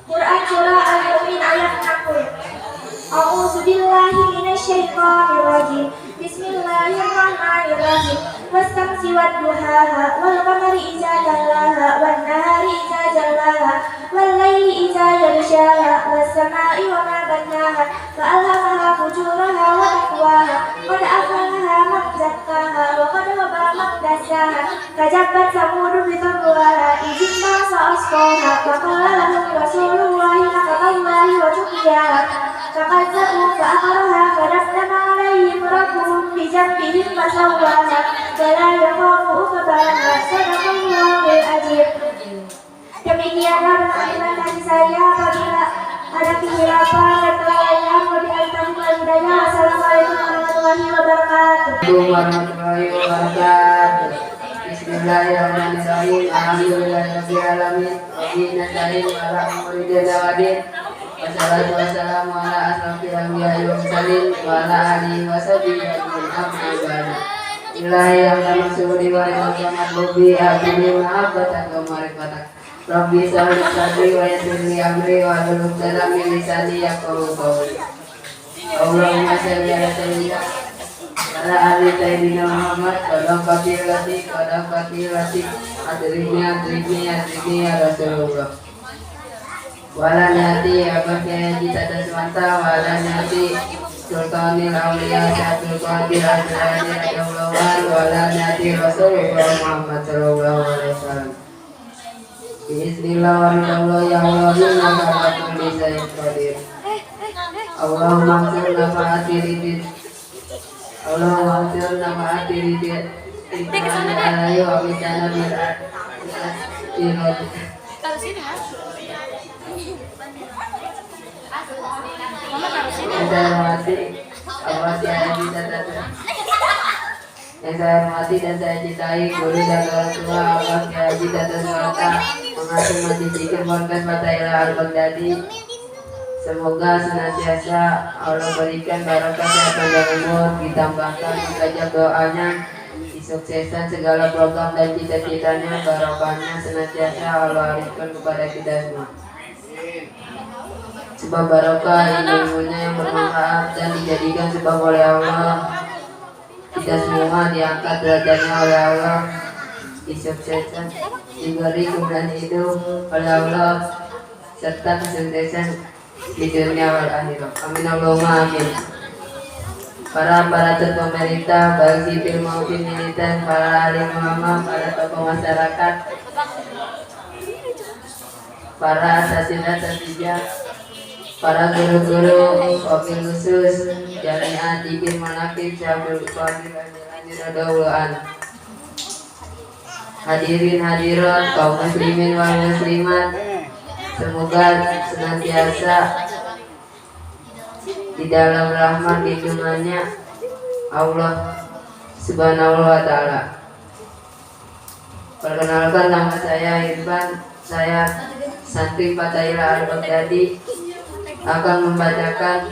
Quran surah Al-Mu'min ayat 60. A'udzubillahi minasyaitonir rajim. Bismillahirrahmanirrahim. Wassamsi wadduhaha wal qamari idza talaha wan nahari idza jallaha wal laili idza yaghshaha was samai wa ma bannaha fa alhamaha fujuraha wa taqwaha qad aflaha man zakkaha wa qad khaba man dassaha kajabat samud bi taqwaha idza sa'asqaha fa qala lahum rasulullahi naqallahi wa tuqiyaha fakazzabu fa akharaha fa damdama alaihim rabbuhum bi jambihim fasawwaha wala yakhafu uqbaha. Sadaqallahul azim. Demikianlah penampilan dari saya. Apabila ada kehilafan dan kelalaian, wabillahi taufiq wal hidayah. Wassalamualaikum warahmatullahi wabarakatuh. Warahmatullahi wabarakatuh. Bismillahirrahmanirrahim. Alhamdulillahirabbil alamin. Rabbil nasta'in wa ala umuri wadin. Wassalatu wassalamu ala asrofil anbiya'i wal mursalin wa ala alihi wa sahbihi ajma'in. Amma ba'du. Ilahi yang maksudi wa rahmat lubi abdi mahabbatan wa ma'rifatan. Rabbi shalli sadri wa yassir li amri wa hlul 'uqdatam min lisani yafqahu qawli. Allahumma shalli ala sayyidina ala ali sayyidina Muhammad qadaqatil lati adrikni ya Rasulullah. Wala niyati Abang Kiai Haji Tata Suwanta wala niyati Sultanul Auliya Syekh Abdul Qadir Al-Jilani radhiyallahu anhu wala niyati Rasulullah Muhammad sallallahu alaihi wasallam. Bismillahirrahmanirrahim. Ya Allah innaka ala kulli syai'in qadir. Allahumma anzilna ma'atiridin. Allahumma anzilna ma'atiridin. Ikmana alayu wa bidana bir'at. Yang saya hormati dan saya cintai guru dan orang tua Allah Kiai Haji Tata Suwanta, pengasuh Masjid Zikir Markas Fatailah Al-Baghdadi. Semoga senantiasa Allah berikan barokah kesehatan dan umur, ditambahkan mustajab doanya, disuksesan segala program dan cita-citanya, barokahnya senantiasa Allah wariskan kepada kita semua. Sebab barokah ilmunya yang bermanfaat dan dijadikan sebab oleh Allah, kita semua diangkat derajatnya oleh Allah, disuksesan, diberi kemudahan hidup oleh Allah, serta kesuksesan di dunia wal akhirat. Amin Allahumma amin. Para aparatur pemerintah, baik sipil maupun militer, para alim ulama, para tokoh masyarakat, para asatidz, para guru-guru, wakil khusus, jamiah, dikir, manakib, syabul qadir, radaulaan. Hadirin hadirat, kaum muslimin wal muslimat, semoga senantiasa di dalam rahmat lindungannya Allah Subhanahu wa Ta'ala. Perkenalkan, nama saya Irfan, saya santri Fatailah Al-Baghdadi, akan membacakan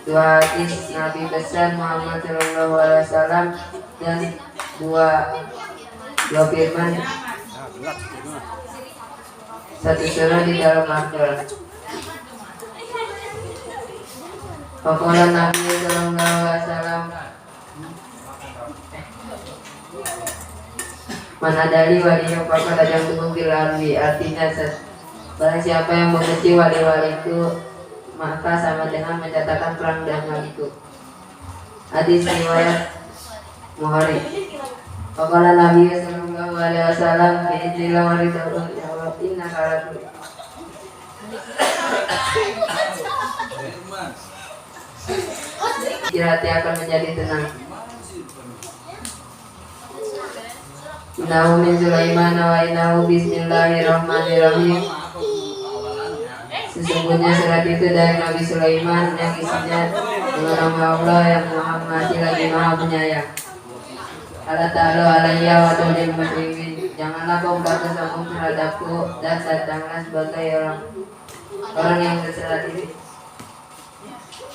dua hadis Nabi besar Muhammad SAW dan dua firman satu surah di dalam Al-Quran. Faqala Nabi SAW, manadali waliya faqad ajamtuhu bil ardi, artinya barang siapa yang membenci wali-waliku, maka sama dengan menyatakan perang dengan waliku. Hadis riwayat Bukhari. Faqala Nabi sallallahu alaihi wasallam, bi'idznillah wa ridwan ya Allah innaka ala kulli. Hati akan menjadi tenang. Innahu min Sulaiman wa innahu bismillahirrahmanirrahim. Sesungguhnya surat itu dari Nabi Sulaiman yang isinya dengan nama Allah yang Maha Pengasih lagi Maha Penyayang. Allah ta'ala alayya wa ta'ala muslimin. Janganlah kau bersombong terhadapku dan datanglah sebagai orang yang terserat ini.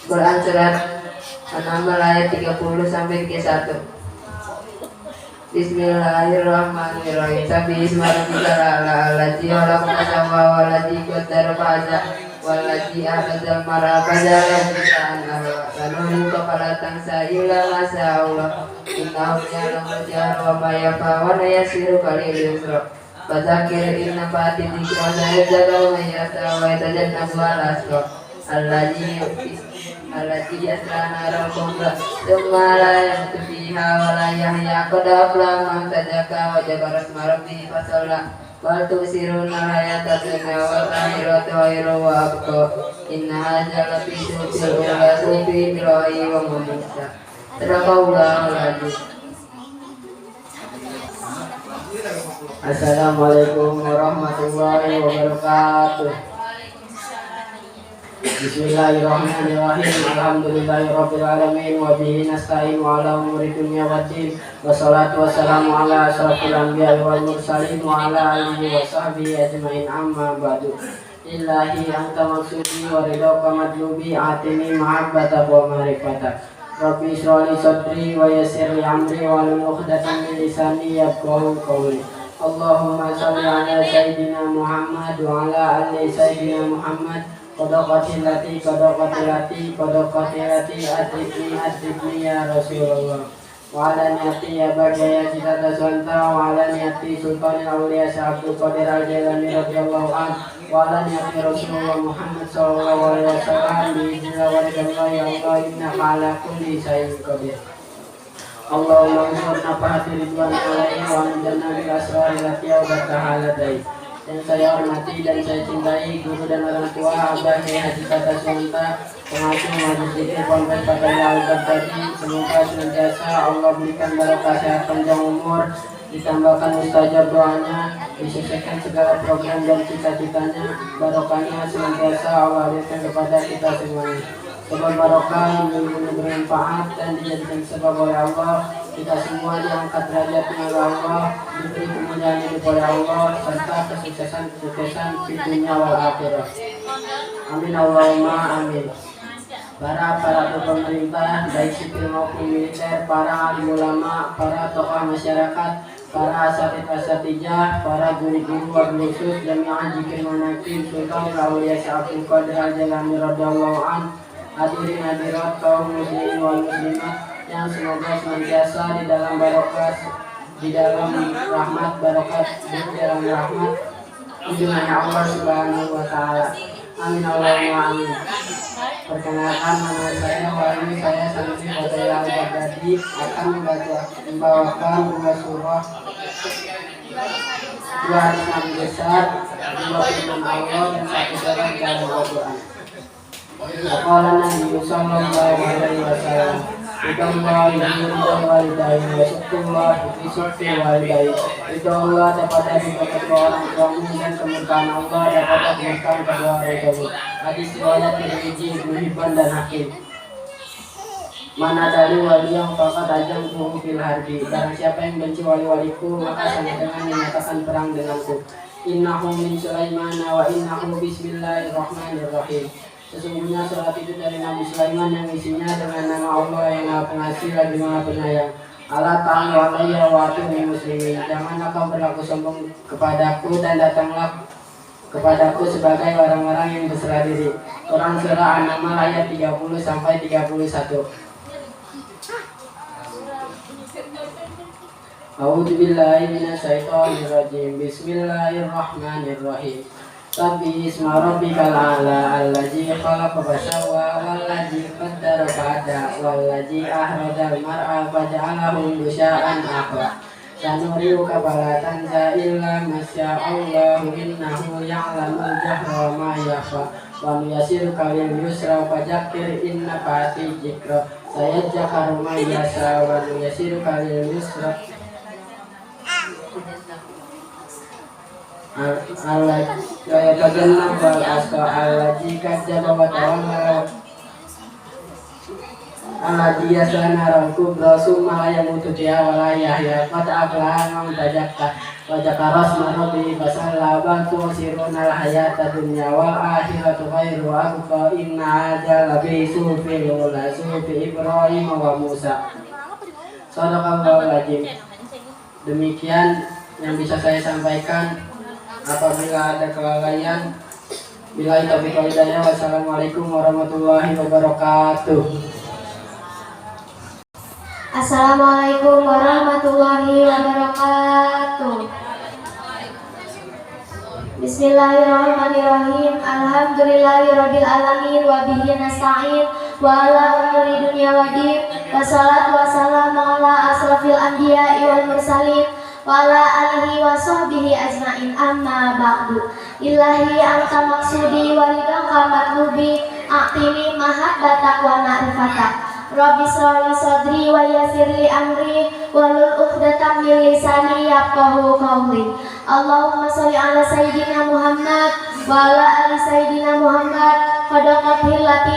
Quran surat An-Naml ayat 30 sampai 31. Bismillahirrahmanirrahim. Sabi isma rabbikal a'la allazi khalaqa sawwa wallazi qaddara fahada wallazi ahdatsal mar'a faja'ala insanahu lanuhu fala tansa illa ma sa'allah innahu ya'lamu al-jahra wa ma yakhfa wa la yasiruka lil yusra fadzakir in nafa'ati dzikra sayadzakkaru man yakhsha wa yatajannabuha al-ashqa allati yasla naral kubra thumma la yamutu fiha wa la yahya qad aflaha man tazakka wa dzakara isma rabbih fasalla bal tusiruna hayata dunya wal akhiratu khairu wa abqa inna hadza lafi suhufil ula suhufi Ibrahim wa Musa. Sadaqallahul azim. Assalamualaikum warahmatullahi wabarakatuh. Bismillahirrahmanirrahim. Alhamdulillahirabbil alamin wa bihi nasta'in wa ala umuri dunya waddin. Wassalatu wassalamu ala asyrafil anbiya'i wal mursalin wa ala alihi wa sahbihi ajmain, amma ba'du. Illahi anta maksudi wa ridha madlubi atini mahabbata wa ma'rifata. Rabbi ishrah li sadri wa yassir li amri wa hlul 'uqdatam min lisani yafqahu qawli. Allahumma shalli ala sayyidina Muhammad wa ala ali sayyidina Muhammad. Qadaqatilati adribni ya Rasulullah. Wa ala niyati ya bagaya Tata Suwanta wa ala niyati Sultanil Auliya Syabdul Qadir Al-Jailani radhiyallahu anhu wa ala niyati Rasulullah Muhammad sallallahu alaihi wasallam biiznillah wa ridallah ya Allah innaka ala kulli syai'in qadir. Allahumma ansurna fahati ridwan alaihi wa anjana bil asrari lati wa batahaladai. yang saya hormati dan saya cintai, guru dan orang tua Abah Kiai Haji Tata Suwanta, pengasuh Majelis Zikir Ponpes Pataya Al-Baghdadi. Semoga senantiasa Allah berikan barokah sehat panjang umur, ditambahkan mustajab doanya, disukseskan segala program dan cita-citanya, barokahnya senantiasa Allah berikan kepada kita semuanya. Sebab barokah yang bermanfaat dan dijadikan sebab oleh Allah, kita semua diangkat derajatnya oleh Allah, diberi kemuliaan hidup oleh Allah, serta kesuksesan di dunia wal akhirah. Amin Allahumma amin. Para aparatur pemerintah, baik sipil maupun militer, para alim ulama, para tokoh masyarakat, para asatidz-asatijah, para guru-guru wabil khusus, jamiah zikir manaqib Sultan Aulia Abdul Qadir Al-Jailani radhiyallahu an, hadirin hadirat kaum muslimin wal muslimat yang semoga senantiasa di dalam barokah, di dalam rahmat barokat, di dalam rahmat junjungannya Allah Subhanahu wa taala. Amin Allahumma amin. Perkenalkan, nama saya Wali, saya Santri Pataya Al-Baghdadi, akan membawakan dua surah, dua hadis Nabi besar, dua firman Allah dan satu surat dalam Al-Quran. Qala Nabi sallallahu alaihi wasallam, "Idallah yuridu walidain wa syukrullah fi syukri walidain." Itu Allah dapat dari kedua orang tuamu dan kemurkaan Allah dapat kemurkaan kedua orang tuamu. Hadis riwayat Tirmidzi, Ibnu Hibban dan Hakim. Mana dari wali yang fakat ajam tuhu fil harbi. Barang siapa yang benci wali-waliku, maka sama dengan menyatakan perang denganku. Innahu min Sulaiman wa innahu bismillahirrahmanirrahim. Sesungguhnya surat itu dari Nabi Sulaiman yang isinya dengan nama Allah yang Maha Pengasih lagi Maha Penyayang. Allah ta'ala alayya wa atuni muslimin. Janganlah kau berlaku sombong kepadaku dan datanglah kepadaku sebagai orang-orang yang berserah diri. Quran surah An-Naml ayat 30 sampai 31. A'udzu billahi minasyaitonir rajim. Bismillahirrahmanirrahim. Sabbi isma rabbikal a'la allazi khalaqa fasawwa wallazi qaddara fahada wallazi akhrajal mar'a faja'alahu ghusya'an ahwa. Sanuriuka fala tansa illa masya'allahu innahu ya'lamul jahra wa ma yakhfa. Wa nuyassiruka lil yusra fadzakkir in nafa'ati dzikra sayadzakkaru man yasha wa nuyassiruka lil yusra. Allah ya tajanna wal asqa allazi kadzdzaba wa tawalla allazi yasana kubra summa la yamutu biha wa la yahya qad aflaha man tazakka wa dzakara asma rabbih fasalla bal tusiruna al hayata dunya wal akhiratu khairu wa abqa inna hadza la fi suhufil ula suhufi Ibrahim wa Musa. Shadaqallahul azim. Demikian yang bisa saya sampaikan. Apabila ada kelalaian, billahi taufiq wal hidayah. Wassalamualaikum warahmatullahi wabarakatuh. Assalamualaikum warahmatullahi wabarakatuh. Bismillahirrahmanirrahim. Alhamdulillahirabbil alamin wa bihi nasta'in wa ala umuri dunya waddin. Wassalatu wassalamu ala asrofil anbiya'i wal mursalin wa ala alihi wa sahbihi ajma'in, amma ba'du. Ilahi anta maksudi wa ridaka matlubi, a'tini mahabbatak wa ma'rifatak. Rabbi shrah li sadri wa yassir li amri wahlul 'uqdatam min lisani yafqahu qawli. Allahumma sholli ala sayyidina Muhammad wa ala ali sayyidina Muhammad. Qadaqat hillati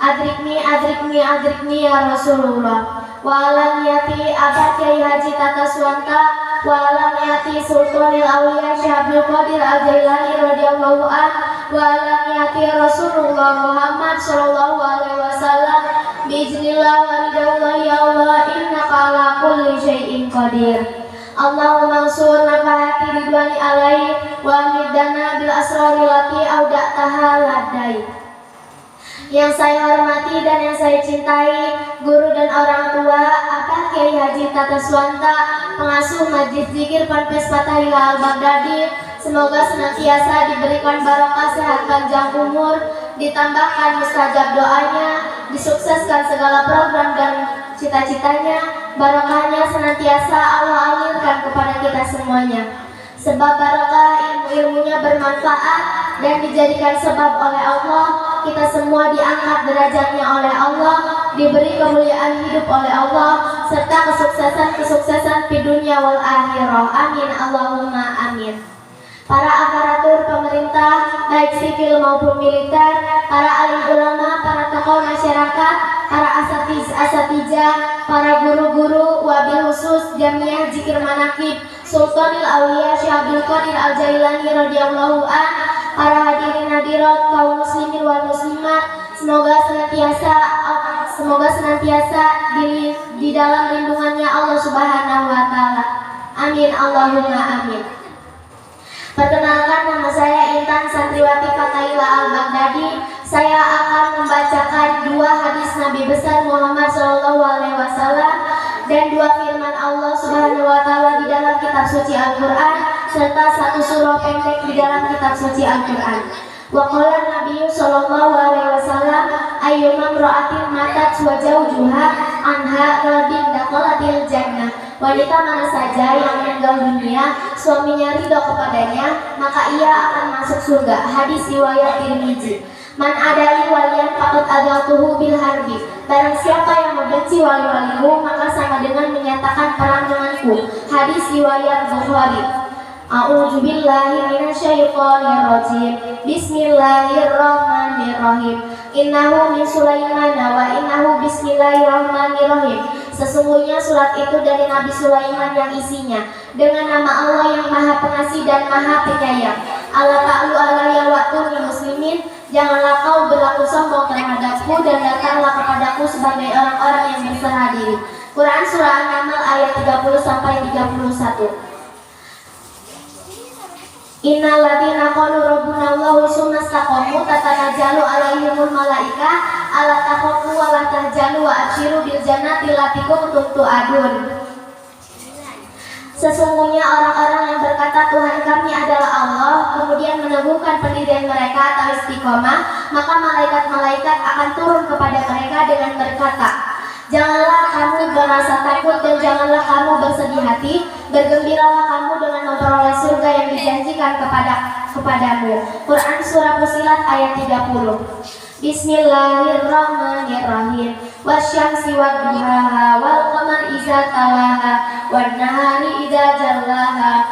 adrikni ya Rasulullah. Wa ala niyati Abah Kiai Haji Tata Suwanta wa ala niyati Sultanil Aulia Syekh Abdul Qadir Al-Jailani radhiyallahu an wa ala niyati Rasulullah Muhammad sallallahu alaihi wasallam biiznillah wa ridallah ya Allah innaka ala kulli syai'in qadir. Allahumma ansur nafahati ridwani alaihi wa amidana bil asrari lati auda'taha ladai. Yang saya hormati dan yang saya cintai, guru dan orang tua Abah Kiai Haji Tata Suwanta, pengasuh Majelis Zikir Ponpes Pataya Al-Baghdadi, semoga senantiasa diberikan barokah sehat panjang umur, ditambahkan mustajab doanya, disukseskan segala program dan cita cita-citanya, barokahnya senantiasa Allah alirkan kepada kita semuanya. Sebab barokah ilmu-ilmunya bermanfaat dan dijadikan sebab oleh Allah, kita semua diangkat derajatnya oleh Allah, diberi kemuliaan hidup oleh Allah, serta kesuksesan di dunia wal akhirah. Amin Allahumma amin. Para aparatur pemerintah, baik sipil maupun militer, para alim ulama, para tokoh masyarakat, para asatijah, para guru-guru, wabil khusus Jamiah Zikir Manaqib Sultanil Aulia Syekh Abdul Qadir Al-Jailani radhiyallahu an, para hadirin hadirat kaum muslimin wal muslimat, semoga senantiasa di dalam lindungannya Allah Subhanahu wa taala. Amin Allahumma amin. Perkenalkan, nama saya Intan Santriwati Fataila Al-Baghdadi. Saya akan membacakan dua hadis Nabi besar Muhammad SAW dan dua firman Allah Subhanahu wa taala di dalam kitab suci Al-Qur'an serta satu surah pendek di dalam kitab suci Al-Qur'an. Wa qala Nabi sallallahu alaihi wasallam ayyuma imra'atin matat wa zawjuha anha radin daqalatil jannah. Wanita mana saja yang meninggal dunia, suaminya ridho kepadanya, maka ia akan masuk surga. Hadis riwayat Tirmizi. Man adali waliyan faqad adaltuhu bil harbi. Barang siapa yang membenci wali-waliku, maka sama dengan menyatakan perang denganku. Hadis riwayat Bukhari. A'udzu billahi minasyaitonir rajim. Bismillahirrahmanirrahim. Innahu min Sulaiman wa innahu bismillahirrahmanirrahim. Sesungguhnya surat itu dari Nabi Sulaiman yang isinya dengan nama Allah yang Maha Pengasih dan Maha Penyayang. Allah ta'alu alayya wa'tuni muslimin. Janganlah kau berlaku sombong terhadapku dan datanglah kepadaku sebagai orang-orang yang berserah diri. Quran surah An-Naml ayat 30-31. Innal ladzina qalu rabbuna Allahu tsumma istaqamu tatanazzalu alaihimul malaikah alla takhafu wa la tahzanu wa abshiru bil jannati allati kuntum tu'adun. Sesungguhnya orang-orang yang berkata Tuhan kami adalah Allah, kemudian meneguhkan pendirian mereka atau istiqomah, maka malaikat-malaikat akan turun kepada mereka dengan berkata, janganlah kamu merasa takut dan janganlah kamu bersedih hati, bergembiralah kamu dengan memperoleh surga yang dijanjikan kepadamu. Quran surah Fussilat ayat 30. Bismillahirrahmanirrahim. Wasyamsi wadduhaha wal qamari idza talaha wan nahari idza jallaha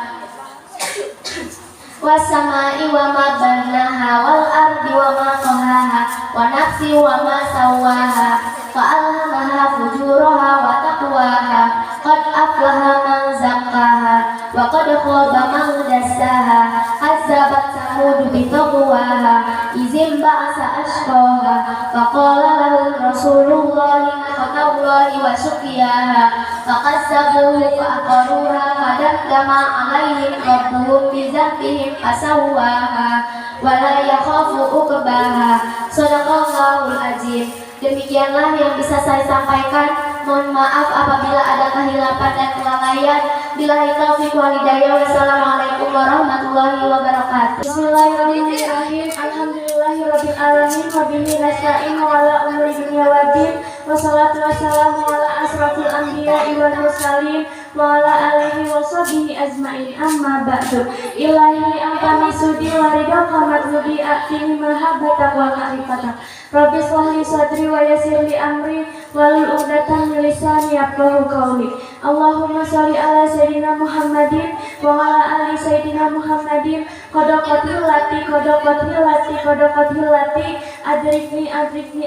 was samai wa ma bannaha wal ardi wa ma tahaha wa nafsi wa ma sawaha fa alhamaha fujuraha wa taqwaha qad aflaha man zakkaha wa qad khaba man dassaha kazzabat samud bi taqwaha izin ba'sa ashqaha fa qala lahu rasulullah naqatallahi wa suqiyaha fa kazzabuhu fa aqaruha fadakkama alaihim rabbuhum bi dzambihim fasawwaha wa la yakhafu uqbaha. Shadaqallahul azim. Demikianlah yang bisa saya sampaikan. Mohon maaf apabila ada kehilapan dan kelalaian. Billahi taufiq wal hidayah. Wassalamualaikum warahmatullahi wabarakatuh. Bismillahirrahmanirrahim. Alhamdulillahirabbil alamin wa bihi nasta'in ala umuri dunya waddin. Wassalatu wassalamu ala asrafil anbiya'i wal mursalin wa ala alihi wa sahbihi ajmain. Amma ba'du. Ilahi anta misudi wa ridha matlubi a'tini mahabbata wa ma'rifata. Rabbi shrah li sadri wa yassir li amri wahlul 'uqdatam min lisani yafqahu qawli. Allahumma shalli ala sayyidina Muhammadin wa ala ali sayyidina Muhammadin. Qadaqatil lati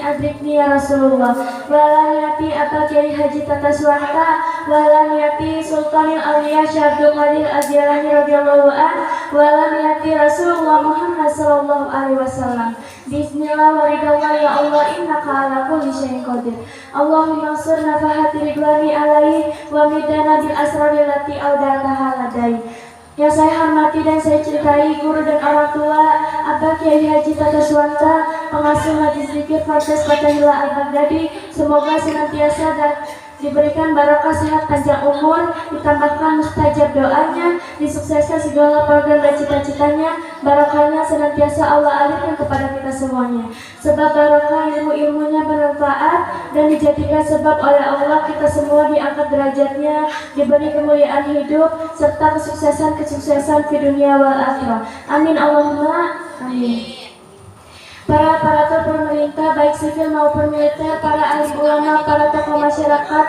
adrikni ya Rasulullah. Walaniyati Abba Kiai Haji Tata Suwanta, walaniyati Sultanil Aulia Syekh Abdul Qadir Al-Jailani radhiyallahu an, walaniyati Rasulullah Muhammad sallallahu alaihi wasallam. Bismillah wa ridallah ya Allah innaka ala kulli syai'in qadir. Allahumma ansur nafahati ridwani alaihi wa midana bil asrari lati audataha ladai. Yang saya hormati dan saya cintai guru dan orang tua Abba Kiai Haji Tata Suwanta, pengasuh Majlis Zikir Fonses Fatahillah Al-Baghdadi, semoga senantiasa dan diberikan barokah sehat panjang umur, ditambahkan mustajab doanya, disukseskan segala program dan cita-citanya, barokahnya senantiasa Allah alirkan kepada kita semuanya. Sebab barokah ilmu-ilmunya bermanfaat dan dijadikan sebab oleh Allah kita semua diangkat derajatnya, diberi kemuliaan hidup serta kesuksesan di dunia wal akhirah. Amin Allahumma amin. Para aparatur pemerintah baik sivil maupun militer, para alim ulama, para tokoh masyarakat,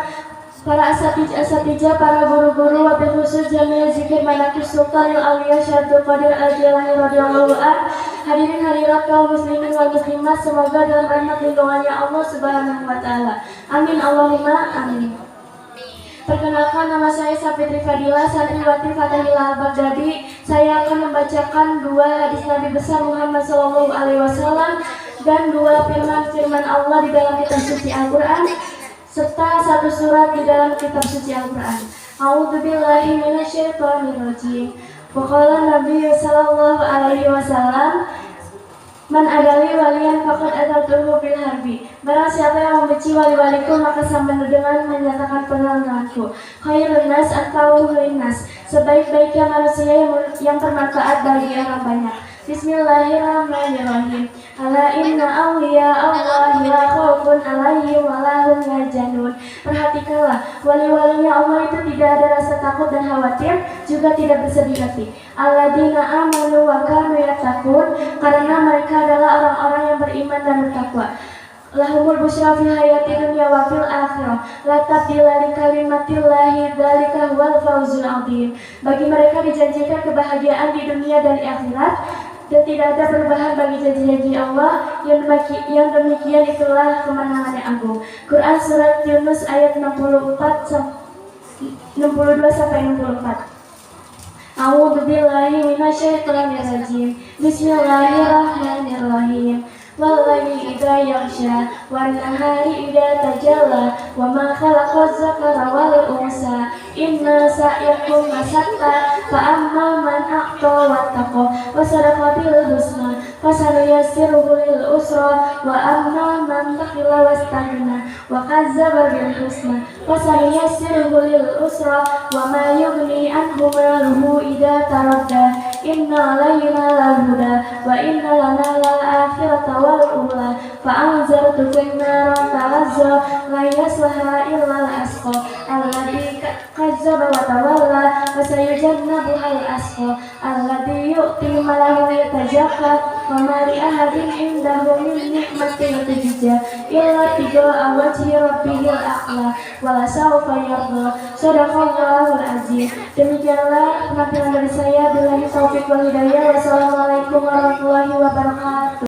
para asatijah, para guru-guru, wabil khusus Jamiah Zikir Manaqib Sultanul Auliya Syaikhul Qadir Al-Jilani radhiyallahu anhu, hadirin hadirat kaum muslimin wal muslimat, semoga dalam rahmat lindungannya Allah Subhanahu wa taala. Amin Allahumma amin. Perkenalkan, nama saya Safitri Fadila, santriwati Fatahillah Al-Baghdadi. Saya akan membacakan dua hadis Nabi besar Muhammad SAW dan dua firman Allah di dalam kitab suci Al-Quran serta satu surat di dalam kitab suci Al-Quran. A'udzubillahi minasyaitonirrajim. Wa qala Nabi sallallahu alaihi wasallam, man adali waliyan faqad adaltuhu bil harbi. Barang siapa yang membenci wali-waliku, maka sama dengan menyatakan penentanganku. Khairun nas atqahu linnas. Sebaik-baiknya manusia yang bermanfaat bagi orang banyak. Bismillahirrahmanirrahim. Ala inna awliya Allahi la khaufun alaihim wa la hum yahzanun. Perhatikanlah, wali-walinya Allah itu tidak ada rasa takut dan khawatir, juga tidak bersedih hati. Alladzina amanu wa kanu yattaqun, karena mereka adalah orang-orang yang beriman dan bertakwa. Lahumul busyra fil hayati dunya wa fil akhirah. La tabdila li kalimatillahi dzalika huwal fawzul adzim. Bagi mereka dijanjikan kebahagiaan di dunia dan di akhirat, dan tidak ada perubahan bagi janji-janji Allah. Yang demikian itulah kemenangan yang agung. Quran surat Yunus ayat 62 sampai 64. A'udzubillahi minasyaitonirrajim. Bismillahirrahmanirrahim. Wallaili idza yaghsha wan nahari idza tajalla wa ma khalaqaz zakara wal unsa inna sa'yakum lasatta fa amma man a'ta wattaqa wa sadaqa bil husna fasanuyassiruhu lil usra wa amma man bakhila wastaghna wa kazzaba bil husna fasanuyassiruhu lil usra wa ma yughni anhu maluhu idza taradda inna alayna lal huda wa inna lana lal akhirata wal ula fa'anzartukum naran talazza la yaslaha illa al-asqa alladhi kazzaba wa tawalla wa sayujannabuha al-asqa alladhi yu'ti malahu yatajaqqa wa ma li ahadin indahu min ni'matin tujza illa tigaa wajhi rabbihil a'la wa la sawfa yarda. Shadaqallahul azim. Demikianlah penampilan dari saya. Billahi taufiq wal hidayah. Wassalamualaikum warahmatullahi wabarakatuh.